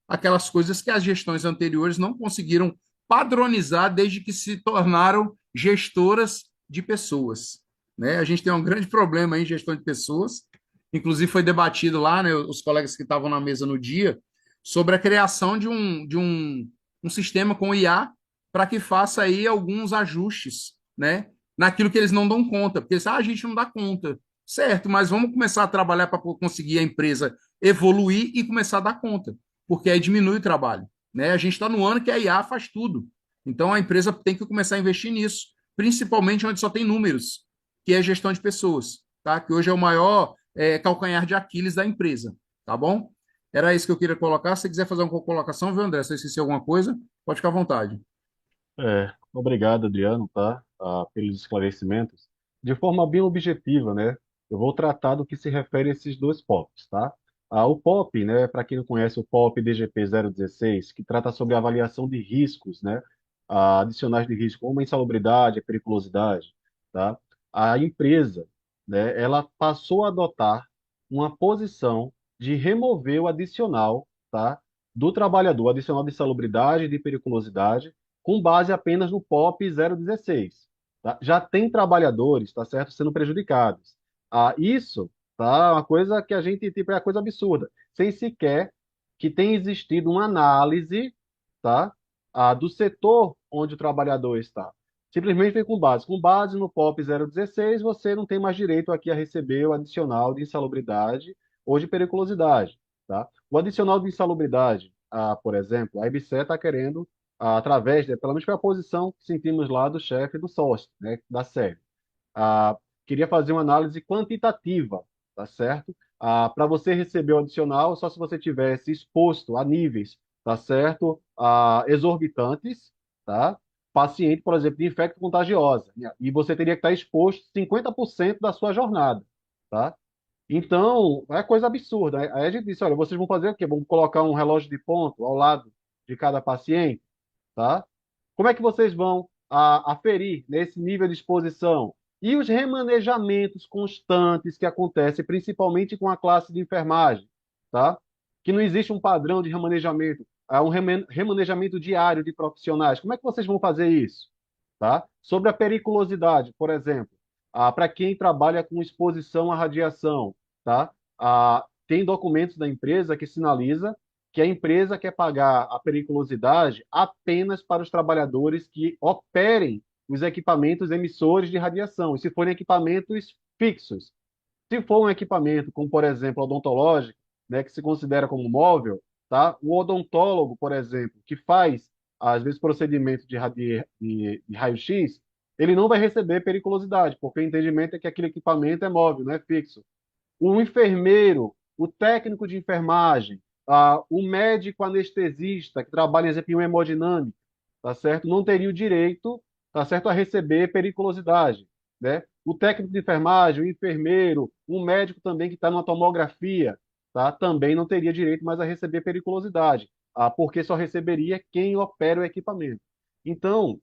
aquelas coisas que as gestões anteriores não conseguiram padronizar desde que se tornaram gestoras de pessoas, né? A gente tem um grande problema aí em gestão de pessoas, inclusive foi debatido lá, né, os colegas que estavam na mesa no dia, sobre a criação de um sistema com IA para que faça aí alguns ajustes, né, naquilo que eles não dão conta, porque a gente não dá conta, certo, mas vamos começar a trabalhar para conseguir a empresa evoluir e começar a dar conta, porque aí diminui o trabalho, né? A gente está no ano que a IA faz tudo. Então a empresa tem que começar a investir nisso, principalmente onde só tem números, que é gestão de pessoas, tá? Que hoje é o maior calcanhar de Aquiles da empresa, tá bom? Era isso que eu queria colocar. Se você quiser fazer uma colocação, viu, André? Se eu esqueci alguma coisa, pode ficar à vontade. Obrigado, Adriano, tá? Pelos esclarecimentos. De forma bem objetiva, né? Eu vou tratar do que se refere a esses dois POPs, tá? O POP, né? Para quem não conhece, o POP DGP 016, que trata sobre a avaliação de riscos, né? Adicionais de risco, como a insalubridade, a periculosidade, tá? A empresa, né? Ela passou a adotar uma posição de remover o adicional, tá? Do trabalhador, adicional de insalubridade e de periculosidade com base apenas no POP 016. Tá? Já tem trabalhadores, tá certo, sendo prejudicados. Isso, tá, uma coisa que a gente tipo é uma coisa absurda, sem sequer que tenha existido uma análise, tá, do setor onde o trabalhador está. Simplesmente vem com base no POP 016, você não tem mais direito aqui a receber o adicional de insalubridade ou de periculosidade, tá? O adicional de insalubridade, por exemplo, a IBCE está querendo através, pelo menos foi a posição que sentimos lá do chefe do sócio, né, da SEG. Ah, Queria fazer uma análise quantitativa, tá certo? Para você receber o adicional, só se você tivesse exposto a níveis, tá certo? Exorbitantes, tá? Paciente, por exemplo, de infecto contagiosa. E você teria que estar exposto 50% da sua jornada, tá? Então, é coisa absurda. Aí a gente disse, olha, vocês vão fazer o quê? Vão colocar um relógio de ponto ao lado de cada paciente? Tá? Como é que vocês vão aferir nesse nível de exposição? E os remanejamentos constantes que acontecem, principalmente com a classe de enfermagem, tá? Que não existe um padrão de remanejamento, há um remanejamento diário de profissionais. Como é que vocês vão fazer isso? Tá? Sobre a periculosidade, por exemplo, para quem trabalha com exposição à radiação, tá? Tem documentos da empresa que sinaliza que a empresa quer pagar a periculosidade apenas para os trabalhadores que operem os equipamentos emissores de radiação, e se forem equipamentos fixos. Se for um equipamento, como por exemplo odontológico, né, que se considera como móvel, tá? O odontólogo, por exemplo, que faz às vezes procedimento de raio-x, ele não vai receber periculosidade, porque o entendimento é que aquele equipamento é móvel, não é fixo. O enfermeiro, o técnico de enfermagem, o médico anestesista que trabalha, por exemplo, em uma hemodinâmica, tá certo? Não teria o direito, tá certo, a receber periculosidade, né? O técnico de enfermagem, o enfermeiro, um médico também que está numa tomografia, tá? Também não teria direito mais a receber periculosidade, porque só receberia quem opera o equipamento. Então,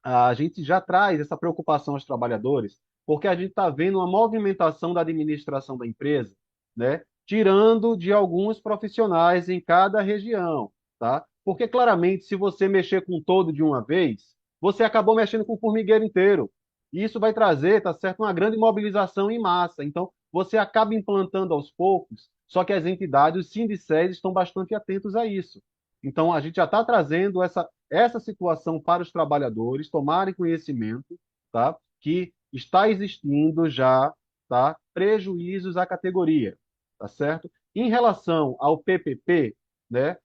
a gente já traz essa preocupação aos trabalhadores, porque a gente está vendo uma movimentação da administração da empresa, né, tirando de alguns profissionais em cada região, tá? Porque claramente, se você mexer com todo de uma vez, você acabou mexendo com o formigueiro inteiro. E isso vai trazer, tá certo, uma grande mobilização em massa. Então, você acaba implantando aos poucos, só que as entidades, os sindicés, estão bastante atentos a isso. Então, a gente já está trazendo essa situação para os trabalhadores tomarem conhecimento, tá? Que está existindo já, tá? Prejuízos à categoria, tá certo? Em relação ao PPP, né?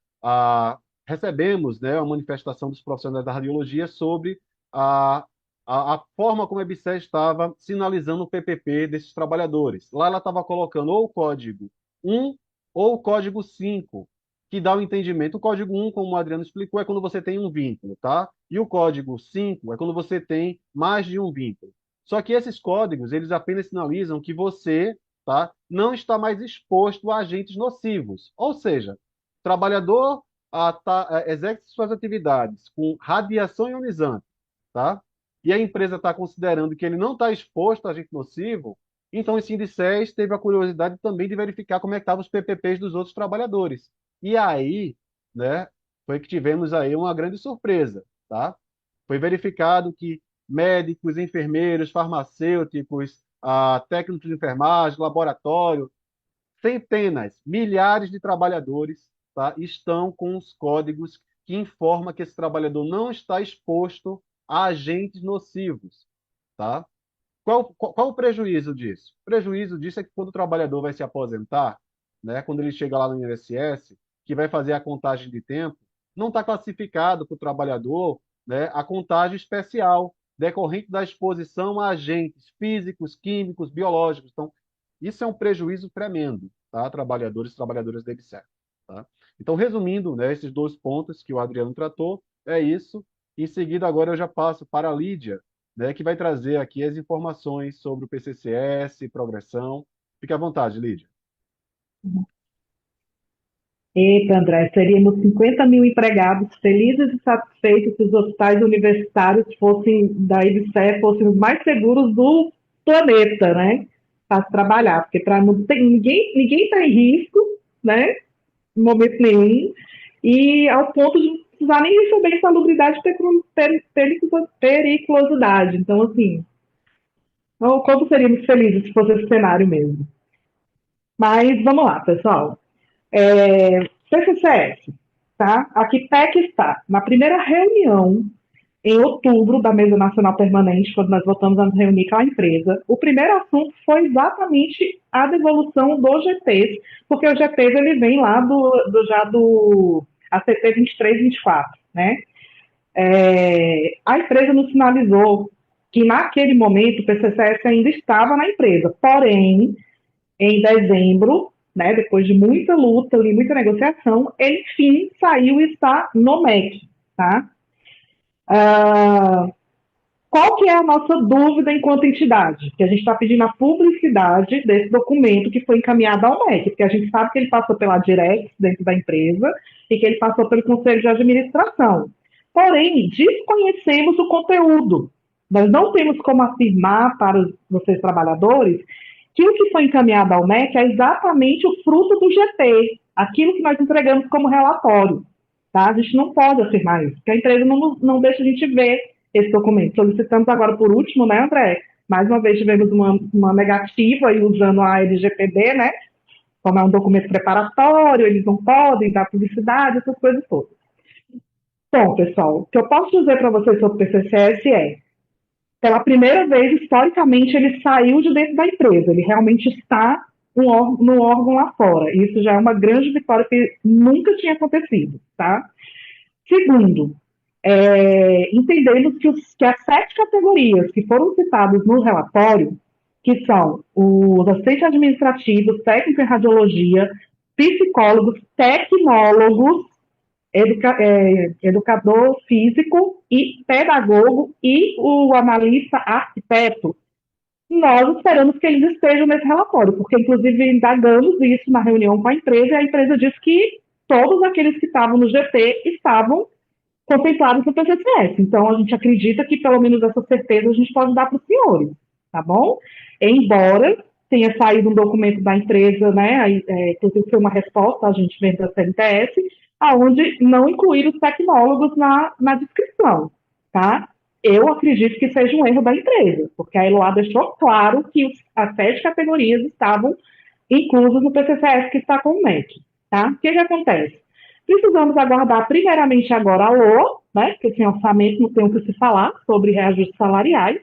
Recebemos, né, a manifestação dos profissionais da radiologia sobre a, a forma como a EBSER estava sinalizando o PPP desses trabalhadores. Lá ela estava colocando ou o código 1 ou o código 5 que dá o entendimento. O código 1, como o Adriano explicou, é quando você tem um vínculo, tá? E o código 5 é quando você tem mais de um vínculo. Só que esses códigos, eles apenas sinalizam que você, tá, não está mais exposto a agentes nocivos. Ou seja, o trabalhador exerce suas atividades com radiação ionizante, tá? E a empresa está considerando que ele não está exposto a agente nocivo, então o Sindicés teve a curiosidade também de verificar como é que estavam os PPPs dos outros trabalhadores. E aí, né, foi que tivemos aí uma grande surpresa, tá? Foi verificado que médicos, enfermeiros, farmacêuticos, técnicos de enfermagem, laboratório, centenas, milhares de trabalhadores, tá, estão com os códigos que informam que esse trabalhador não está exposto a agentes nocivos, tá? Qual o prejuízo disso? O prejuízo disso é que quando o trabalhador vai se aposentar, né, quando ele chega lá no INSS, que vai fazer a contagem de tempo, não está classificado para o trabalhador, né, a contagem especial decorrente da exposição a agentes físicos, químicos, biológicos. Então, isso é um prejuízo tremendo, tá? Trabalhadores e trabalhadoras da EBSER, tá? Então, resumindo, né, esses dois pontos que o Adriano tratou, é isso. Em seguida, agora eu já passo para a Lídia, né, que vai trazer aqui as informações sobre o PCCS, progressão. Fique à vontade, Lídia. Eita, André, teríamos 50 mil empregados felizes e satisfeitos se os hospitais universitários fossem da IBSE fossem os mais seguros do planeta, né? Para trabalhar, porque para não ter ninguém está em risco, né? Em momento nenhum, e ao ponto de não precisar nem receber insalubridade e periculosidade. Então, assim, como seríamos felizes se fosse esse cenário mesmo? Mas vamos lá, pessoal. CCCS, tá? A Arquitec está na primeira reunião em outubro da Mesa Nacional Permanente, quando nós voltamos a nos reunir com a empresa. O primeiro assunto foi exatamente a devolução dos GPs, porque os GPs ele vem lá do ACT 23 e 24, né? A empresa nos sinalizou que naquele momento o PCCS ainda estava na empresa, porém, em dezembro, né, depois de muita luta e muita negociação, ele, enfim, saiu e está no MEC, tá? Qual que é a nossa dúvida enquanto entidade? Que a gente está pedindo a publicidade desse documento que foi encaminhado ao MEC, porque a gente sabe que ele passou pela Direx dentro da empresa e que ele passou pelo Conselho de Administração. Porém, desconhecemos o conteúdo. Nós não temos como afirmar para vocês trabalhadores que o que foi encaminhado ao MEC é exatamente o fruto do GT, aquilo que nós entregamos como relatório. Tá? A gente não pode afirmar isso, porque a empresa não deixa a gente ver esse documento. Solicitamos agora, por último, né, André? Mais uma vez tivemos uma negativa aí usando a LGPD, né? Como é um documento preparatório, eles não podem dar publicidade, essas coisas todas. Bom, pessoal, o que eu posso dizer para vocês sobre o PCCS é, pela primeira vez, historicamente, ele saiu de dentro da empresa, ele realmente está no órgão lá fora. Isso já é uma grande vitória que nunca tinha acontecido, tá? Segundo, entendemos que as 7 categorias que foram citadas no relatório, que são os assistentes administrativos, técnico em radiologia, psicólogos, tecnólogos, educador físico e pedagogo e o analista arquiteto, nós esperamos que eles estejam nesse relatório, porque inclusive indagamos isso na reunião com a empresa e a empresa disse que todos aqueles que estavam no GT estavam contemplados no PCCS. Então, a gente acredita que pelo menos essa certeza a gente pode dar para os senhores, tá bom? Embora tenha saído um documento da empresa, né, inclusive foi uma resposta a gente vem da CNTS, aonde não incluir os tecnólogos na descrição, tá? Eu acredito que seja um erro da empresa, porque a Eloá deixou claro que as 7 categorias estavam inclusas no PCCS que está com o MEC, tá? O que acontece? Precisamos aguardar primeiramente agora a LOA, né, porque sem orçamento não tem o que se falar sobre reajustes salariais.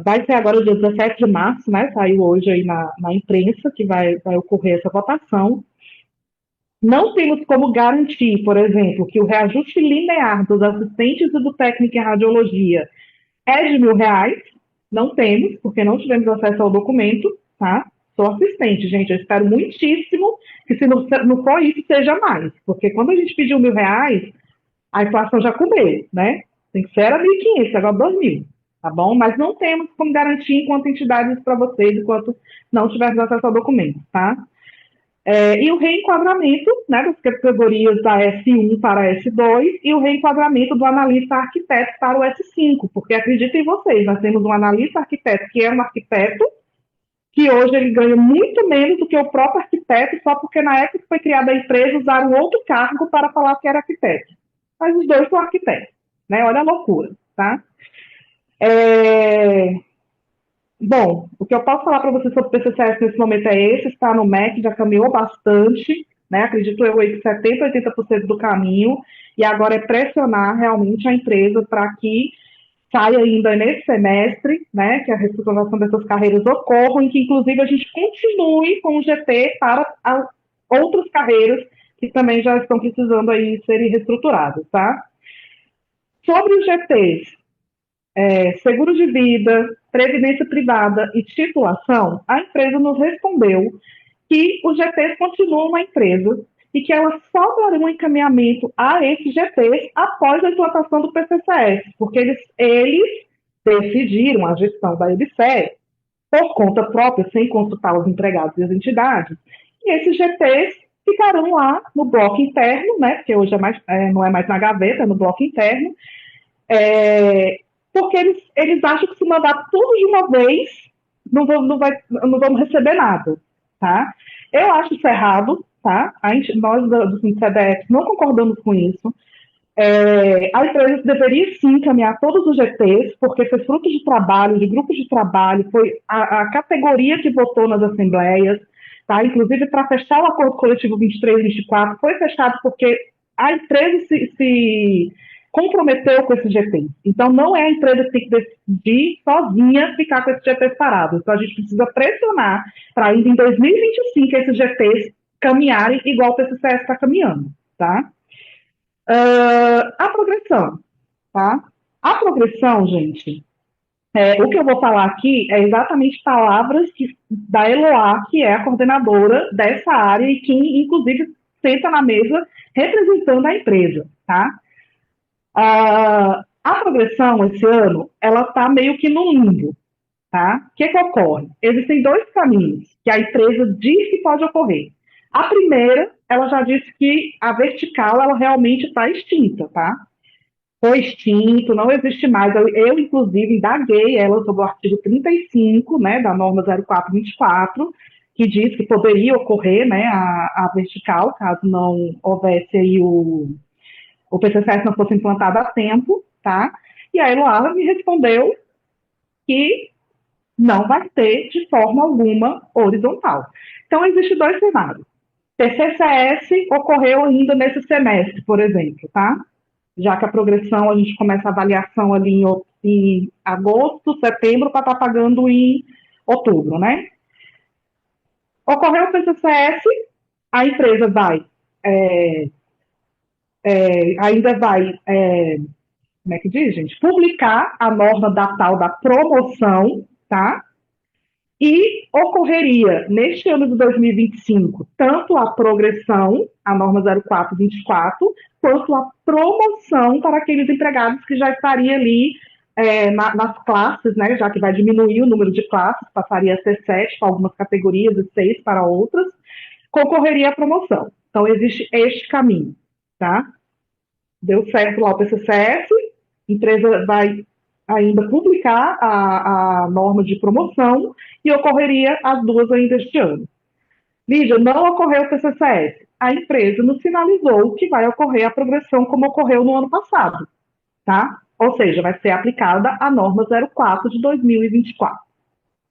Vai ser agora o dia 17 de março, né, saiu hoje aí na imprensa que vai ocorrer essa votação. Não temos como garantir, por exemplo, que o reajuste linear dos assistentes e do técnico em radiologia é de R$ 1.000. Não temos, porque não tivemos acesso ao documento, tá? Sou assistente, gente. Eu espero muitíssimo que, se não for isso, seja mais. Porque quando a gente pediu R$ 1.000, a inflação já comeu, né? Tem que ser era 1.500, agora 2.000, tá bom? Mas não temos como garantir enquanto entidades para vocês, enquanto não tivermos acesso ao documento, tá? E o reenquadramento, né, das categorias da S1 para a S2 e o reenquadramento do analista arquiteto para o S5, porque acreditem vocês, nós temos um analista arquiteto que é um arquiteto que hoje ele ganha muito menos do que o próprio arquiteto, só porque na época que foi criada a empresa usaram outro cargo para falar que era arquiteto. Mas os dois são arquitetos, né? Olha a loucura, tá? Bom, o que eu posso falar para vocês sobre o PCCS nesse momento é esse, está no MEC, já caminhou bastante, né? Acredito eu aí que 70%, 80% do caminho, e agora é pressionar realmente a empresa para que saia ainda nesse semestre, né, que a reestruturação dessas carreiras ocorra, e que inclusive a gente continue com o GT para outras carreiras que também já estão precisando aí serem reestruturados, tá? Sobre os GTs, seguro de vida, previdência privada e titulação, a empresa nos respondeu que os GTs continuam na empresa e que elas só darão um encaminhamento a esses GTs após a implantação do PCCS, porque eles decidiram, a gestão da EBSER, por conta própria, sem consultar os empregados e as entidades, e esses GTs ficarão lá no bloco interno, né, porque hoje não é mais na gaveta, é no bloco interno, porque eles acham que se mandar tudo de uma vez, não vamos receber nada, tá? Eu acho isso errado, tá? Nós do CDF não concordamos com isso. A empresa deveria sim encaminhar todos os GTs, porque foi fruto de trabalho, de grupos de trabalho, foi a categoria que votou nas assembleias, tá? Inclusive para fechar o acordo coletivo 23 e 24, foi fechado porque a empresa se comprometeu com esse GT. Então não é a empresa que tem que decidir sozinha ficar com esse GT parado. Então a gente precisa pressionar para ainda em 2025 esses GTs caminharem igual o PCCS está caminhando, tá? A progressão, tá? A progressão, gente, o que eu vou falar aqui é exatamente palavras da Eloá, que é a coordenadora dessa área e que, inclusive, senta na mesa representando a empresa, tá? A progressão, esse ano, ela está meio que no limbo, tá? O que ocorre? Existem dois caminhos que a empresa diz que pode ocorrer. A primeira, ela já disse que a vertical, ela realmente está extinta, tá? Foi extinto, não existe mais. Eu, inclusive, indaguei ela sobre o artigo 35, né, da norma 0424, que diz que poderia ocorrer, né, a vertical, caso não houvesse aí o PCCS não fosse implantado a tempo, tá? E a Eloá me respondeu que não vai ter de forma alguma horizontal. Então, existem dois cenários. PCCS ocorreu ainda nesse semestre, por exemplo, tá? Já que a progressão, a gente começa a avaliação ali em agosto, setembro, para estar pagando em outubro, né? Ocorreu o PCCS, a empresa vai, ainda vai, como é que diz, gente? Publicar a norma da tal da promoção, tá? E ocorreria, neste ano de 2025, tanto a progressão, a norma 0424, quanto a promoção para aqueles empregados que já estariam ali nas classes, né, já que vai diminuir o número de classes, passaria a ser 7 para algumas categorias e 6 para outras, concorreria à promoção. Então, existe este caminho, tá? Deu certo lá o PCCS, a empresa vai ainda publicar a norma de promoção e ocorreria as duas ainda este ano. Lídia, não ocorreu o PCCS. A empresa nos sinalizou que vai ocorrer a progressão como ocorreu no ano passado, tá? Ou seja, vai ser aplicada a norma 04 de 2024,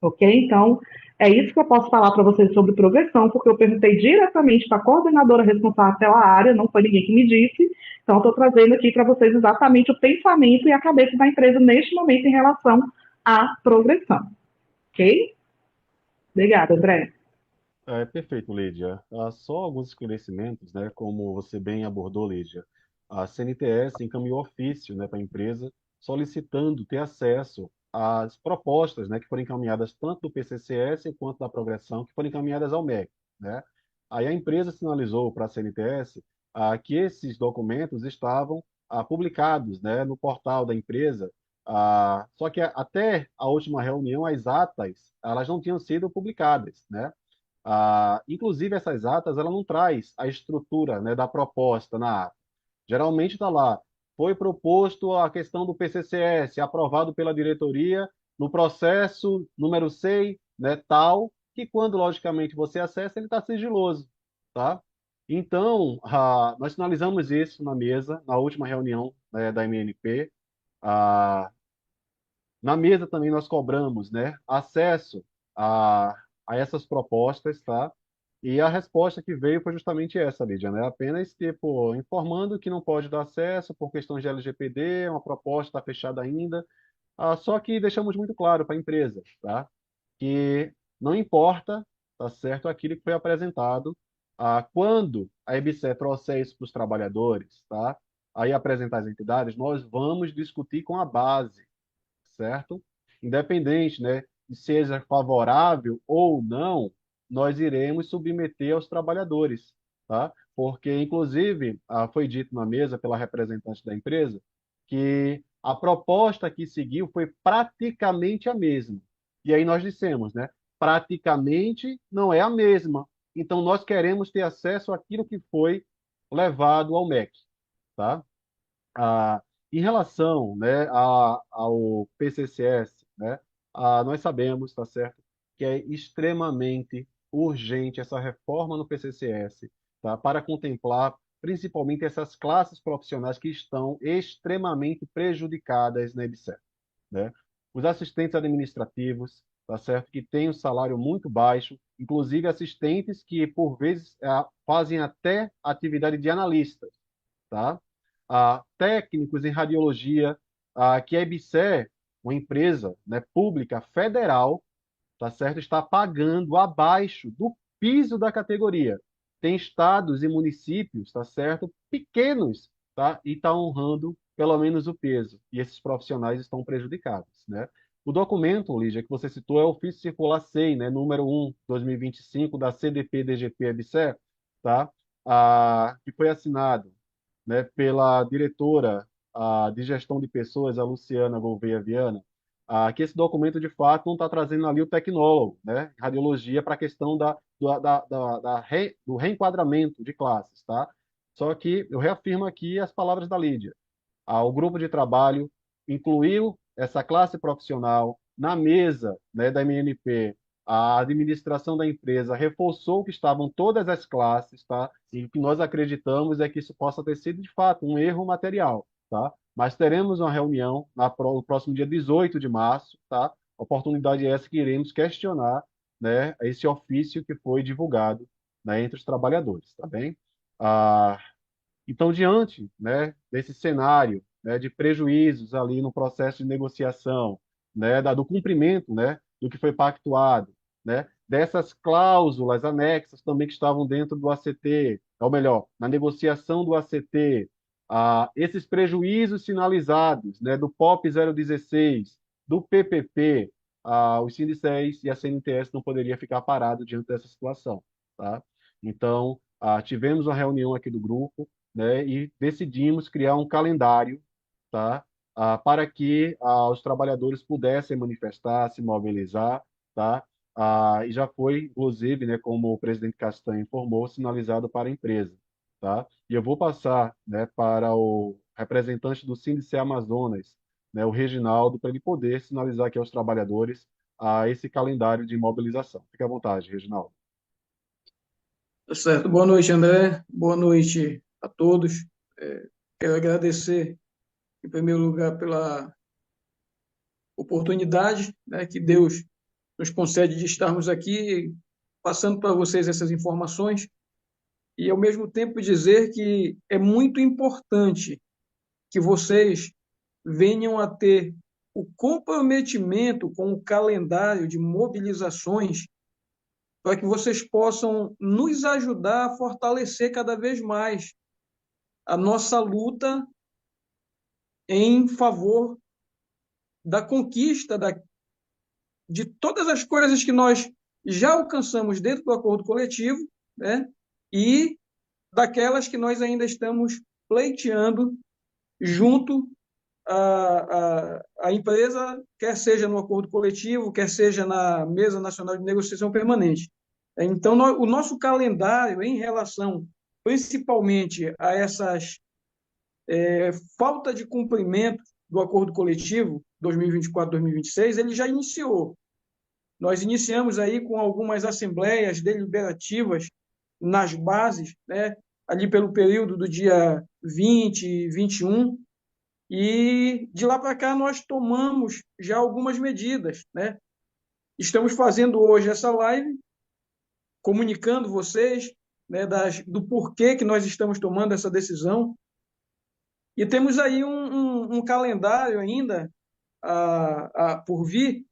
ok? Então, é isso que eu posso falar para vocês sobre progressão, porque eu perguntei diretamente para a coordenadora responsável pela área, não foi ninguém que me disse. Então, estou trazendo aqui para vocês exatamente o pensamento e a cabeça da empresa neste momento em relação à progressão. Ok? Obrigada, André. Perfeito, Lídia. Só alguns esclarecimentos, né? Como você bem abordou, Lídia. A CNTS encaminhou ofício, né, para a empresa solicitando ter acesso às propostas, né, que foram encaminhadas tanto do PCCS quanto da progressão, que foram encaminhadas ao MEC, né? Aí a empresa sinalizou para a CNTS que esses documentos estavam publicados, né, no portal da empresa. Só que até a última reunião, as atas, elas não tinham sido publicadas, né? Inclusive, essas atas, ela não traz a estrutura, né, da proposta na ata. Geralmente está lá, foi proposto a questão do PCCS, aprovado pela diretoria, no processo número 6, né, tal, que quando, logicamente, você acessa, ele está sigiloso, tá? Então, nós finalizamos isso na mesa, na última reunião, né, da MNP. Ah, Na mesa também nós cobramos, né, acesso a essas propostas, tá? E a resposta que veio foi justamente essa, Lídia, né? Apenas, tipo, informando que não pode dar acesso por questões de LGPD, uma proposta está fechada ainda. Só que deixamos muito claro para a empresa, tá? Que não importa, tá certo, aquilo que foi apresentado, Quando a EBSER trouxer isso para os trabalhadores, tá? Aí apresentar as entidades, nós vamos discutir com a base, certo? Independente, né, de seja favorável ou não, nós iremos submeter aos trabalhadores, tá? Porque, inclusive, foi dito na mesa pela representante da empresa que a proposta que seguiu foi praticamente a mesma. E aí nós dissemos, né? Praticamente não é a mesma. Então, nós queremos ter acesso àquilo que foi levado ao MEC, tá? Ah, em relação, né, ao PCCS, né, nós sabemos, tá certo, que é extremamente urgente essa reforma no PCCS, tá, para contemplar principalmente essas classes profissionais que estão extremamente prejudicadas na EBSER, né? Os assistentes administrativos, tá certo, que têm um salário muito baixo, inclusive assistentes que por vezes fazem até atividade de analista, tá? Técnicos em radiologia, que a EBSER, uma empresa, né, pública federal, tá certo, está pagando abaixo do piso da categoria. Tem estados e municípios, tá certo, pequenos, tá, e está honrando pelo menos o peso. E esses profissionais estão prejudicados, né? O documento, Lígia, que você citou é o Ofício Circular 100, né, número 1, 2025, da CDP-DGP EBSER, tá? Que foi assinado, né, pela diretora de gestão de pessoas, a Luciana Gouveia Viana, que esse documento, de fato, não está trazendo ali o tecnólogo, né, radiologia, para a questão do reenquadramento de classes, tá? Só que eu reafirmo aqui as palavras da Lídia. O grupo de trabalho incluiu essa classe profissional na mesa, né, da MNP. A administração da empresa reforçou que estavam todas as classes, tá? E o que nós acreditamos é que isso possa ter sido, de fato, um erro material, tá? Mas teremos uma reunião no próximo dia 18 de março, tá? Oportunidade essa que iremos questionar, né, esse ofício que foi divulgado, né, entre os trabalhadores, tá bem? Ah, então, diante, né, desse cenário, né, de prejuízos ali no processo de negociação, né, do cumprimento, né, do que foi pactuado, né, dessas cláusulas anexas também que estavam dentro do ACT, ou melhor, na negociação do ACT, esses prejuízos sinalizados, né, do POP 016, do PPP, os sindicéis e a CNTS não poderia ficar parado diante dessa situação, tá? Então, tivemos uma reunião aqui do grupo, né, e decidimos criar um calendário, tá, para que os trabalhadores pudessem manifestar, se mobilizar, tá, e já foi, inclusive, né, como o presidente Castanho informou, sinalizado para a empresa, tá? E eu vou passar, né, para o representante do Síndice Amazonas, né, o Reginaldo, para ele poder sinalizar aqui aos trabalhadores esse calendário de mobilização. Fique à vontade, Reginaldo. Tá certo. Boa noite, André. Boa noite a todos. Quero agradecer, em primeiro lugar, pela oportunidade, né, que Deus nos concede de estarmos aqui passando para vocês essas informações e, ao mesmo tempo, dizer que é muito importante que vocês venham a ter o comprometimento com o calendário de mobilizações para que vocês possam nos ajudar a fortalecer cada vez mais a nossa luta em favor da conquista de todas as coisas que nós já alcançamos dentro do acordo coletivo, né? E daquelas que nós ainda estamos pleiteando junto à empresa, quer seja no acordo coletivo, quer seja na Mesa Nacional de Negociação Permanente. Então, o nosso calendário em relação principalmente a essas falta de cumprimento do acordo coletivo 2024-2026, ele já iniciou. Nós iniciamos aí com algumas assembleias deliberativas nas bases, né, ali pelo período do dia 20 e 21, e de lá para cá nós tomamos já algumas medidas, né? Estamos fazendo hoje essa live, comunicando vocês, né, do porquê que nós estamos tomando essa decisão. E temos aí um calendário ainda por vir,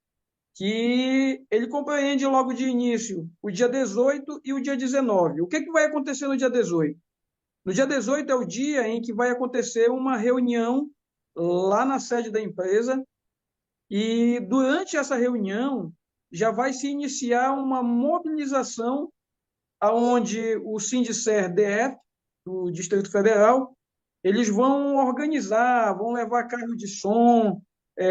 que ele compreende logo de início o dia 18 e o dia 19. O que vai acontecer no dia 18? No dia 18 é o dia em que vai acontecer uma reunião lá na sede da empresa e durante essa reunião já vai se iniciar uma mobilização aonde o Sindicer-DF, do Distrito Federal, eles vão organizar, vão levar carro de som,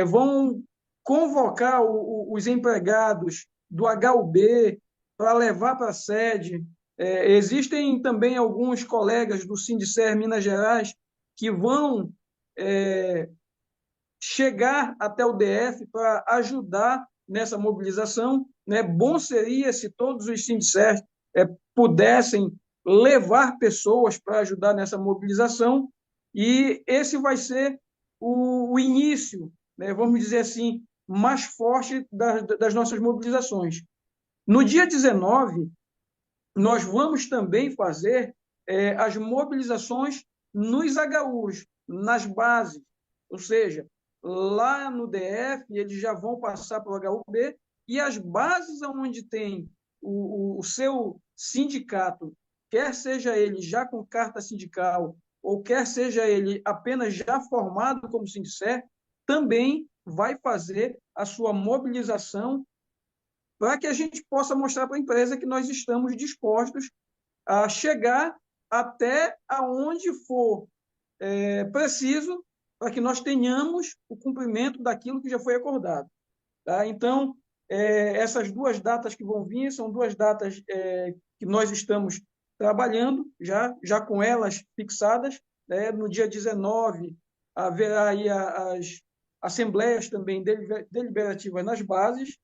vão convocar os empregados do HUB para levar para a sede. Existem também alguns colegas do Sindicer Minas Gerais que vão chegar até o DF para ajudar nessa mobilização. Né? Bom seria se todos os Sindicer pudessem levar pessoas para ajudar nessa mobilização, e esse vai ser o início, né, vamos dizer assim, mais forte das nossas mobilizações. No dia 19, nós vamos também fazer as mobilizações nos HUs, nas bases, ou seja, lá no DF, eles já vão passar para o HUB, e as bases onde tem o seu sindicato, quer seja ele já com carta sindical, ou quer seja ele apenas já formado como Sindicer, também vai fazer a sua mobilização para que a gente possa mostrar para a empresa que nós estamos dispostos a chegar até aonde for preciso para que nós tenhamos o cumprimento daquilo que já foi acordado. Tá? Então, essas duas datas que vão vir são duas datas que nós estamos trabalhando, já com elas fixadas. Né? No dia 19, haverá aí as assembleias também deliberativas nas bases,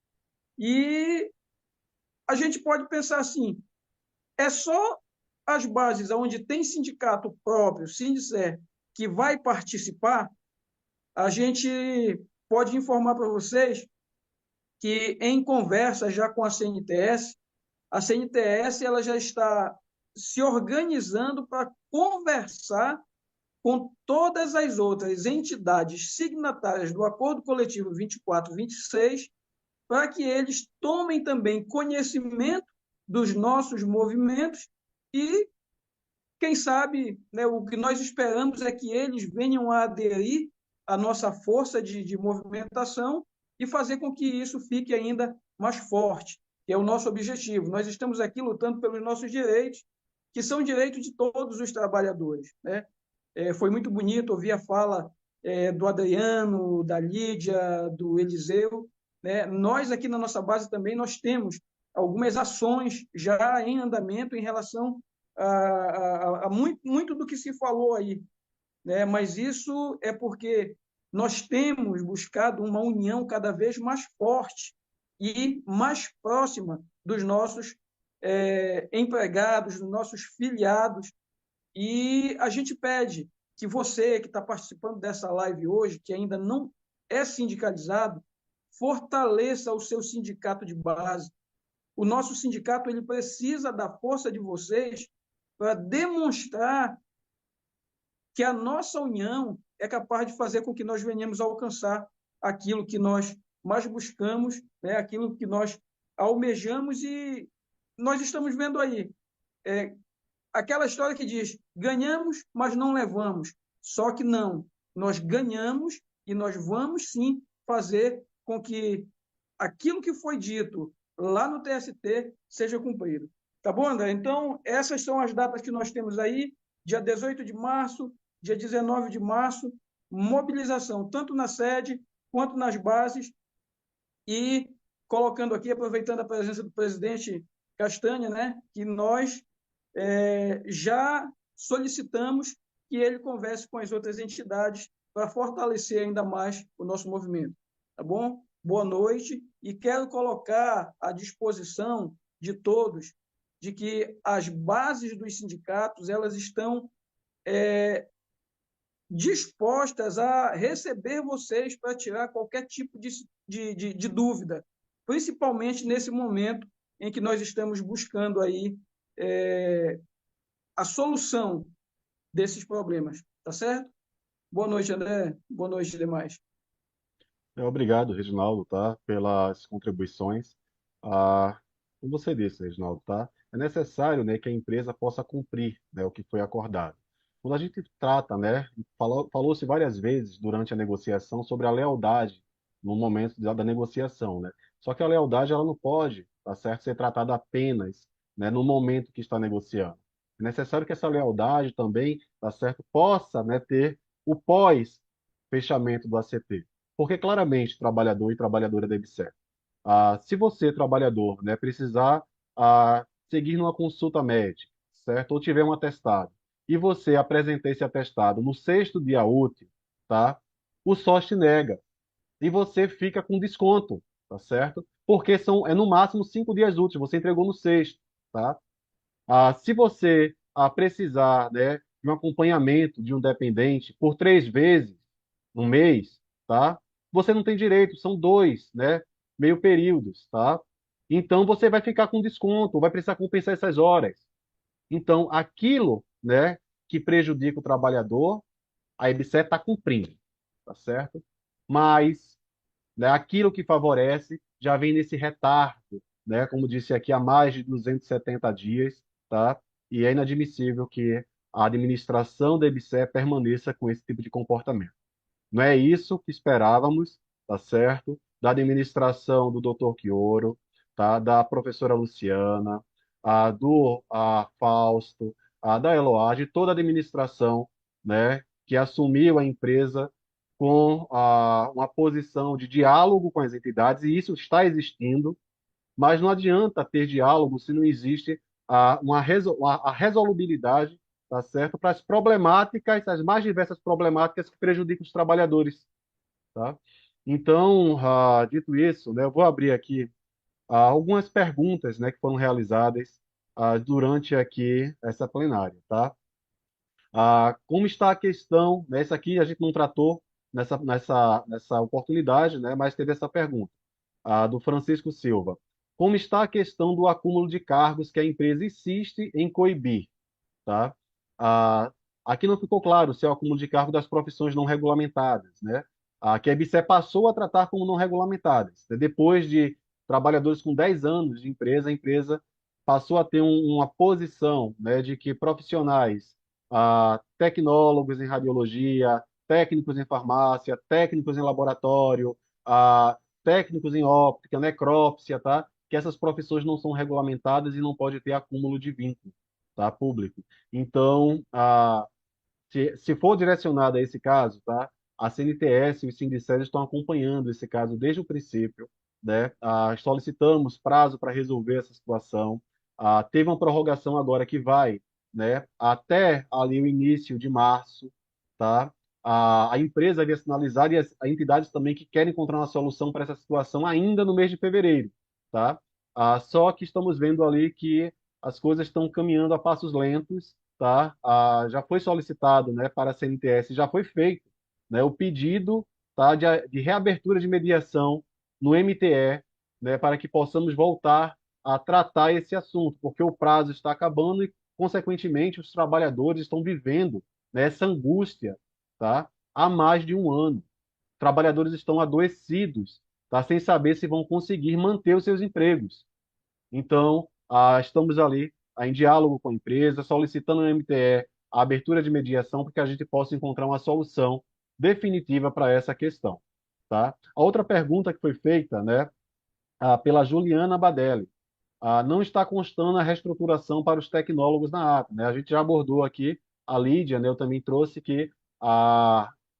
e a gente pode pensar assim, é só as bases onde tem sindicato próprio, Sindicer, que vai participar. A gente pode informar para vocês que, em conversa já com a CNTS ela já está se organizando para conversar com todas as outras entidades signatárias do Acordo Coletivo 24-26, para que eles tomem também conhecimento dos nossos movimentos e, quem sabe, né, o que nós esperamos é que eles venham a aderir à nossa força de movimentação e fazer com que isso fique ainda mais forte, que é o nosso objetivo. Nós estamos aqui lutando pelos nossos direitos, que são direitos de todos os trabalhadores. Né? Foi muito bonito ouvir a fala do Adriano, da Lídia, do Eliseu. Né? Nós aqui na nossa base também nós temos algumas ações já em andamento em relação a muito do que se falou aí. Né? Mas isso é porque nós temos buscado uma união cada vez mais forte e mais próxima dos nossos empregados, dos nossos filiados, e a gente pede que você que está participando dessa live hoje, que ainda não é sindicalizado, fortaleça o seu sindicato de base. O nosso sindicato ele precisa da força de vocês para demonstrar que a nossa união é capaz de fazer com que nós venhamos a alcançar aquilo que nós mais buscamos, né? Aquilo que nós almejamos, e nós estamos vendo aí. Aquela história que diz, ganhamos, mas não levamos. Só que não, nós ganhamos e nós vamos sim fazer com que aquilo que foi dito lá no TST seja cumprido. Tá bom, André? Então, essas são as datas que nós temos aí, dia 18 de março, dia 19 de março, mobilização tanto na sede quanto nas bases, e colocando aqui, aproveitando a presença do presidente Castanha, né, que nós já solicitamos que ele converse com as outras entidades para fortalecer ainda mais o nosso movimento. Tá bom? Boa noite, e quero colocar à disposição de todos de que as bases dos sindicatos elas estão dispostas a receber vocês para tirar qualquer tipo de dúvida, principalmente nesse momento em que nós estamos buscando aí a solução desses problemas, tá certo? Boa noite, André. Boa noite, demais. Obrigado, Reginaldo, tá, pelas contribuições. Ah, como você disse, Reginaldo, tá, é necessário, né, que a empresa possa cumprir, né, o que foi acordado. Quando a gente trata, né, falou-se várias vezes durante a negociação sobre a lealdade no momento da negociação, né? Só que a lealdade ela não pode, tá certo, ser tratada apenas, né, no momento que está negociando. É necessário que essa lealdade também, tá certo, possa, né, ter o pós fechamento do ACT. Porque claramente, trabalhador e trabalhadora deve ser. Se você, trabalhador, né, precisar seguir numa consulta médica, certo? Ou tiver um atestado, e você apresentar esse atestado no sexto dia útil, tá? O SOS te nega. E você fica com desconto, tá certo? Porque é no máximo 5 dias úteis, você entregou no sexto, tá? Se você precisar, né, de um acompanhamento de um dependente por 3 vezes no mês, tá? Você não tem direito, são dois, né? Meio períodos, tá? Então você vai ficar com desconto, vai precisar compensar essas horas. Então, aquilo, né, que prejudica o trabalhador, a EBSER está cumprindo, tá certo? Mas, né, aquilo que favorece já vem nesse retardo, né? Como disse aqui, há mais de 270 dias, tá? E é inadmissível que a administração da EBSER permaneça com esse tipo de comportamento. Não é isso que esperávamos, tá certo? Da administração do Dr. Quioro, tá? Da professora Luciana, do Fausto, da Eloá, de toda a administração, né, que assumiu a empresa com uma posição de diálogo com as entidades, e isso está existindo, mas não adianta ter diálogo se não existe a resolubilidade, tá certo? Para as problemáticas, as mais diversas problemáticas que prejudicam os trabalhadores, tá? Então, dito isso, né, eu vou abrir aqui algumas perguntas, né, que foram realizadas durante aqui essa plenária, tá? Como está a questão, né, essa aqui a gente não tratou nessa oportunidade, né, mas teve essa pergunta do Francisco Silva. Como está a questão do acúmulo de cargos que a empresa insiste em coibir? Tá? Ah, aqui não ficou claro se é o acúmulo de cargo das profissões não regulamentadas, né? Que a EBSER passou a tratar como não regulamentadas. Depois de trabalhadores com 10 anos de empresa, a empresa passou a ter uma posição, né, de que profissionais, tecnólogos em radiologia, técnicos em farmácia, técnicos em laboratório, técnicos em óptica, necrópsia, tá? Que essas profissões não são regulamentadas e não pode ter acúmulo de vínculo, tá? Público. Então, se for direcionado a esse caso, tá? A CNTS e os Sindicés estão acompanhando esse caso desde o princípio, né? Solicitamos prazo para resolver essa situação. Teve uma prorrogação agora que vai, né, até ali o início de março, tá? A empresa havia sinalizado e as entidades também que querem encontrar uma solução para essa situação ainda no mês de fevereiro, tá? Só que estamos vendo ali que as coisas estão caminhando a passos lentos, tá? Já foi solicitado, né, para a CNTS, já foi feito, né, o pedido, tá, de reabertura de mediação no MTE, né, para que possamos voltar a tratar esse assunto, porque o prazo está acabando e, consequentemente, os trabalhadores estão vivendo, né, essa angústia, tá, há mais de um ano. Trabalhadores estão adoecidos, tá, sem saber se vão conseguir manter os seus empregos. Então, estamos ali em diálogo com a empresa, solicitando no MTE a abertura de mediação para que a gente possa encontrar uma solução definitiva para essa questão, tá? A outra pergunta que foi feita, né, pela Juliana Badelli, não está constando a reestruturação para os tecnólogos na ata, né? A gente já abordou aqui, a Lídia, né, eu também trouxe que,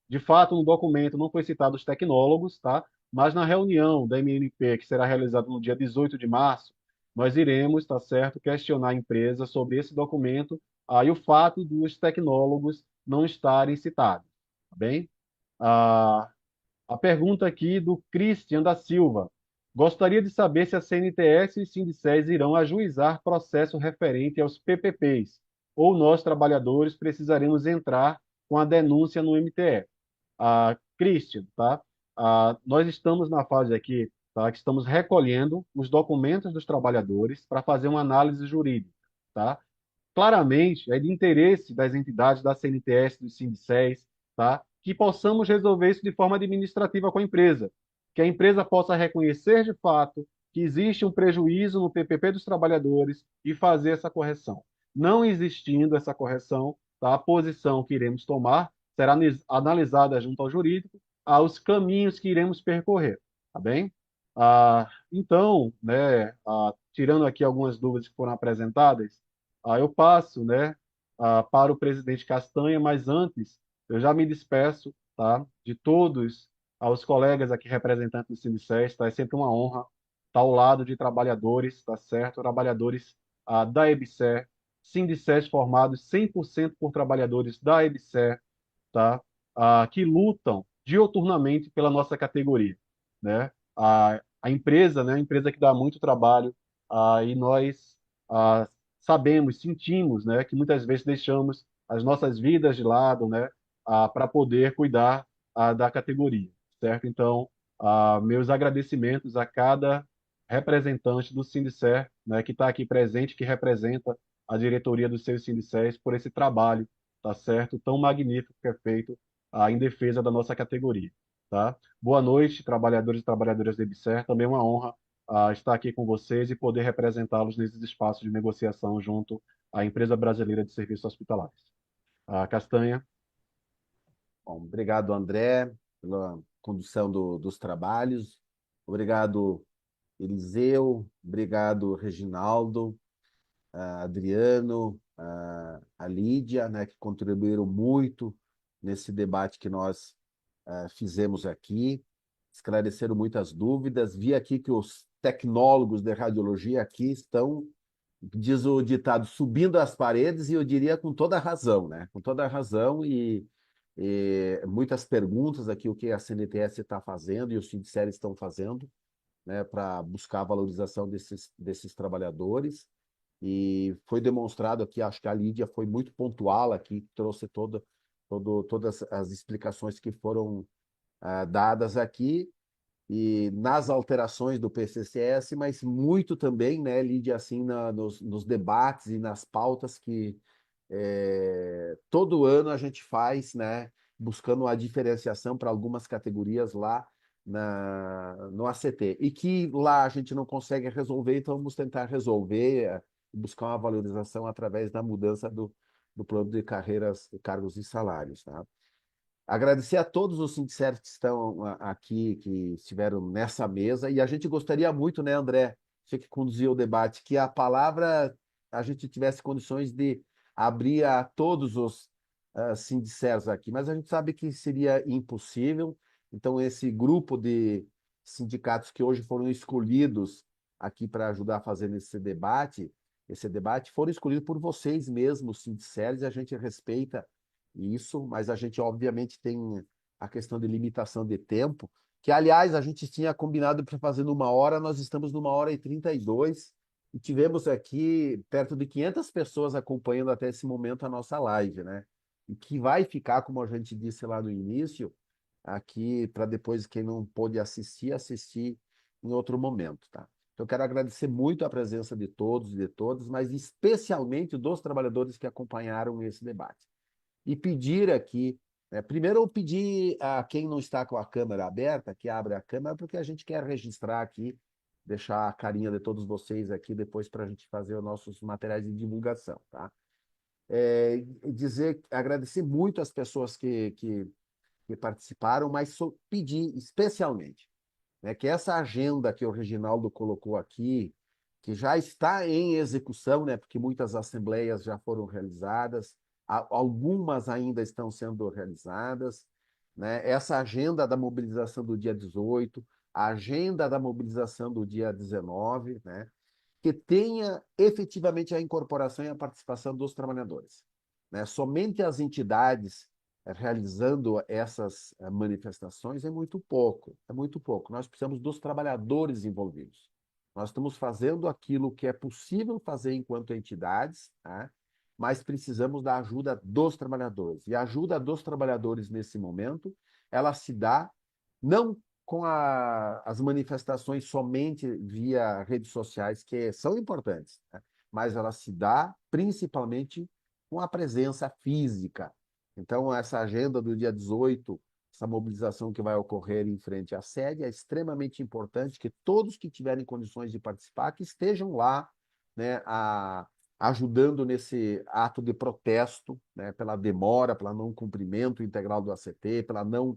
de fato, no documento não foi citado os tecnólogos, tá? Mas na reunião da MNP, que será realizada no dia 18 de março, nós iremos, tá certo, questionar a empresa sobre esse documento, e o fato dos tecnólogos não estarem citados, tá bem? Ah, a pergunta aqui do Christian da Silva. Gostaria de saber se a CNTS e os Sindicés irão ajuizar processo referente aos PPPs, ou nós, trabalhadores, precisaremos entrar com a denúncia no MTE. Christian, tá? Nós estamos na fase aqui, tá, que estamos recolhendo os documentos dos trabalhadores para fazer uma análise jurídica, tá? Claramente, é de interesse das entidades da CNTS, dos Sindicés, tá? Que possamos resolver isso de forma administrativa com a empresa. que a empresa possa reconhecer de fato que existe um prejuízo no PPP dos trabalhadores e fazer essa correção. Não existindo essa correção, tá, a posição que iremos tomar será analisada junto ao jurídico, aos caminhos que iremos percorrer, tá bem? Então, né, tirando aqui algumas dúvidas que foram apresentadas, eu passo, né, para o presidente Castanha, mas antes eu já me despeço, tá, de todos aos colegas aqui representantes do Sindicest, tá? É sempre uma honra estar ao lado de trabalhadores, tá certo? Trabalhadores da EBSER, Sindicest formados 100% por trabalhadores da EBSER, tá? Que lutam diuturnamente pela nossa categoria, né? A empresa, né? A empresa que dá muito trabalho, e nós sabemos, sentimos, né? Que muitas vezes deixamos as nossas vidas de lado, né? Para poder cuidar da categoria, certo? Então, meus agradecimentos a cada representante do Sindicer, né? Que está aqui presente, que representa a diretoria do seu Sindicest por esse trabalho, tá certo? Tão magnífico que é feito em defesa da nossa categoria, tá? Boa noite, trabalhadores e trabalhadoras da EBSER. Também é uma honra estar aqui com vocês e poder representá-los nesses espaços de negociação junto à Empresa Brasileira de Serviços Hospitalares. Castanha. Bom, obrigado, André, pela condução dos trabalhos. Obrigado, Eliseu. Obrigado, Reginaldo, Adriano, a Lídia, né, que contribuíram muito nesse debate que nós fizemos aqui, esclareceram muitas dúvidas. Vi aqui que os tecnólogos de radiologia aqui estão, diz o ditado, subindo as paredes, e eu diria com toda a razão, né? Com toda a razão, e muitas perguntas aqui, o que a CNTS está fazendo e os sindicéries estão fazendo, né, para buscar a valorização desses trabalhadores. E foi demonstrado aqui, acho que a Lídia foi muito pontual aqui, trouxe todas as explicações que foram dadas aqui, e nas alterações do PCCS, mas muito também, né, Lídia, assim, nos debates e nas pautas que todo ano a gente faz, né, buscando a diferenciação para algumas categorias lá no ACT. E que lá a gente não consegue resolver, então vamos tentar resolver, buscar uma valorização através da mudança do plano de carreiras, cargos e salários, tá? Agradecer a todos os sindicatos que estão aqui, que estiveram nessa mesa, e a gente gostaria muito, né, André, você que conduziu o debate, que a palavra a gente tivesse condições de abrir a todos os sindicatos aqui, mas a gente sabe que seria impossível. Então, esse grupo de sindicatos que hoje foram escolhidos aqui para ajudar a fazer esse debate, foram escolhidos por vocês mesmos, sindicatos, e a gente respeita isso, mas a gente obviamente tem a questão de limitação de tempo, que aliás a gente tinha combinado para fazer numa hora, nós estamos numa hora e 32, e tivemos aqui perto de 500 pessoas acompanhando até esse momento a nossa live, né? E que vai ficar, como a gente disse lá no início, aqui para depois quem não pôde assistir em outro momento, tá? Então, eu quero agradecer muito a presença de todos e de todas, mas especialmente dos trabalhadores que acompanharam esse debate. E pedir aqui, primeiro eu pedi a quem não está com a câmera aberta, que abra a câmera, porque a gente quer registrar aqui, deixar a carinha de todos vocês aqui depois para a gente fazer os nossos materiais de divulgação, tá? Agradecer muito as pessoas que participaram, mas pedir especialmente, né, que essa agenda que o Reginaldo colocou aqui, que já está em execução, né, porque muitas assembleias já foram realizadas, algumas ainda estão sendo realizadas, né, essa agenda da mobilização do dia 18, a agenda da mobilização do dia 19, né, que tenha efetivamente a incorporação e a participação dos trabalhadores, né? Somente as entidades realizando essas manifestações é muito pouco, é muito pouco. Nós precisamos dos trabalhadores envolvidos. Nós estamos fazendo aquilo que é possível fazer enquanto entidades, tá? Mas precisamos da ajuda dos trabalhadores. E a ajuda dos trabalhadores nesse momento, ela se dá não com as manifestações somente via redes sociais, que são importantes, né? Mas ela se dá principalmente com a presença física. Então, essa agenda do dia 18 essa mobilização que vai ocorrer em frente à sede. É extremamente importante que todos que tiverem condições de participar, que estejam lá, né, ajudando nesse ato de protesto, né, pela demora, pela não cumprimento integral do ACT, pela não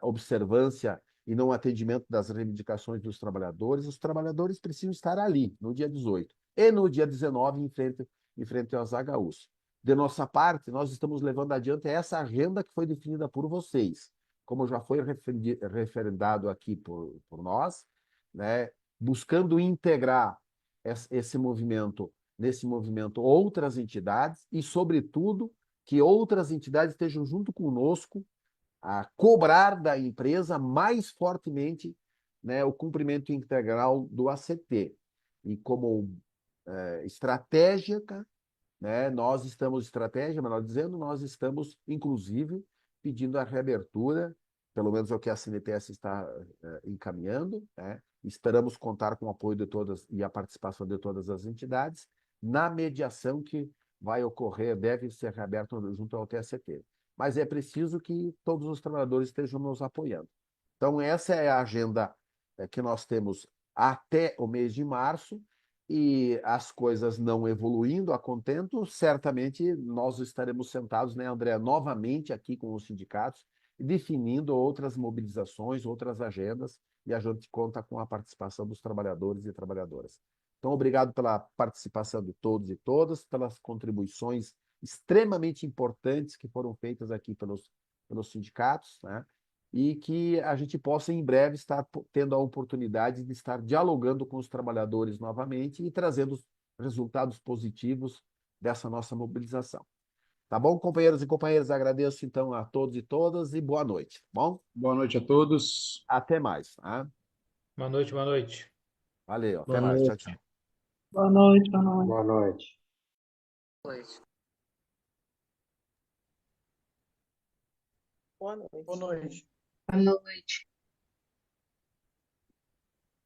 observância e não atendimento das reivindicações dos trabalhadores. Os trabalhadores precisam estar ali, no dia 18 e no dia 19, em frente aos HUs. De nossa parte, nós estamos levando adiante essa agenda que foi definida por vocês, como já foi referendado aqui por nós, né, buscando integrar esse movimento, nesse movimento, outras entidades e, sobretudo, que outras entidades estejam junto conosco a cobrar da empresa mais fortemente, né, o cumprimento integral do ACT. E como estratégia, né, melhor dizendo, nós estamos, inclusive, pedindo a reabertura, pelo menos é o que a CNTS está encaminhando, né? Esperamos contar com o apoio de todas e a participação de todas as entidades na mediação que vai ocorrer, deve ser reaberta junto ao TST. Mas é preciso que todos os trabalhadores estejam nos apoiando. Então, essa é a agenda que nós temos até o mês de março, e as coisas não evoluindo a contento, certamente nós estaremos sentados, né, André, novamente aqui com os sindicatos, definindo outras mobilizações, outras agendas, e a gente conta com a participação dos trabalhadores e trabalhadoras. Então, obrigado pela participação de todos e todas, pelas contribuições extremamente importantes que foram feitas aqui pelos sindicatos, né? E que a gente possa, em breve, estar tendo a oportunidade de estar dialogando com os trabalhadores novamente e trazendo resultados positivos dessa nossa mobilização. Tá bom, companheiros e companheiras? Agradeço, então, a todos e todas e boa noite, tá bom? Boa noite a todos. Até mais, tá? Boa noite, boa noite. Valeu, até Boa mais. Tchau, noite. tchau. Boa noite, boa noite. Boa noite. Boa noite. Boa noite.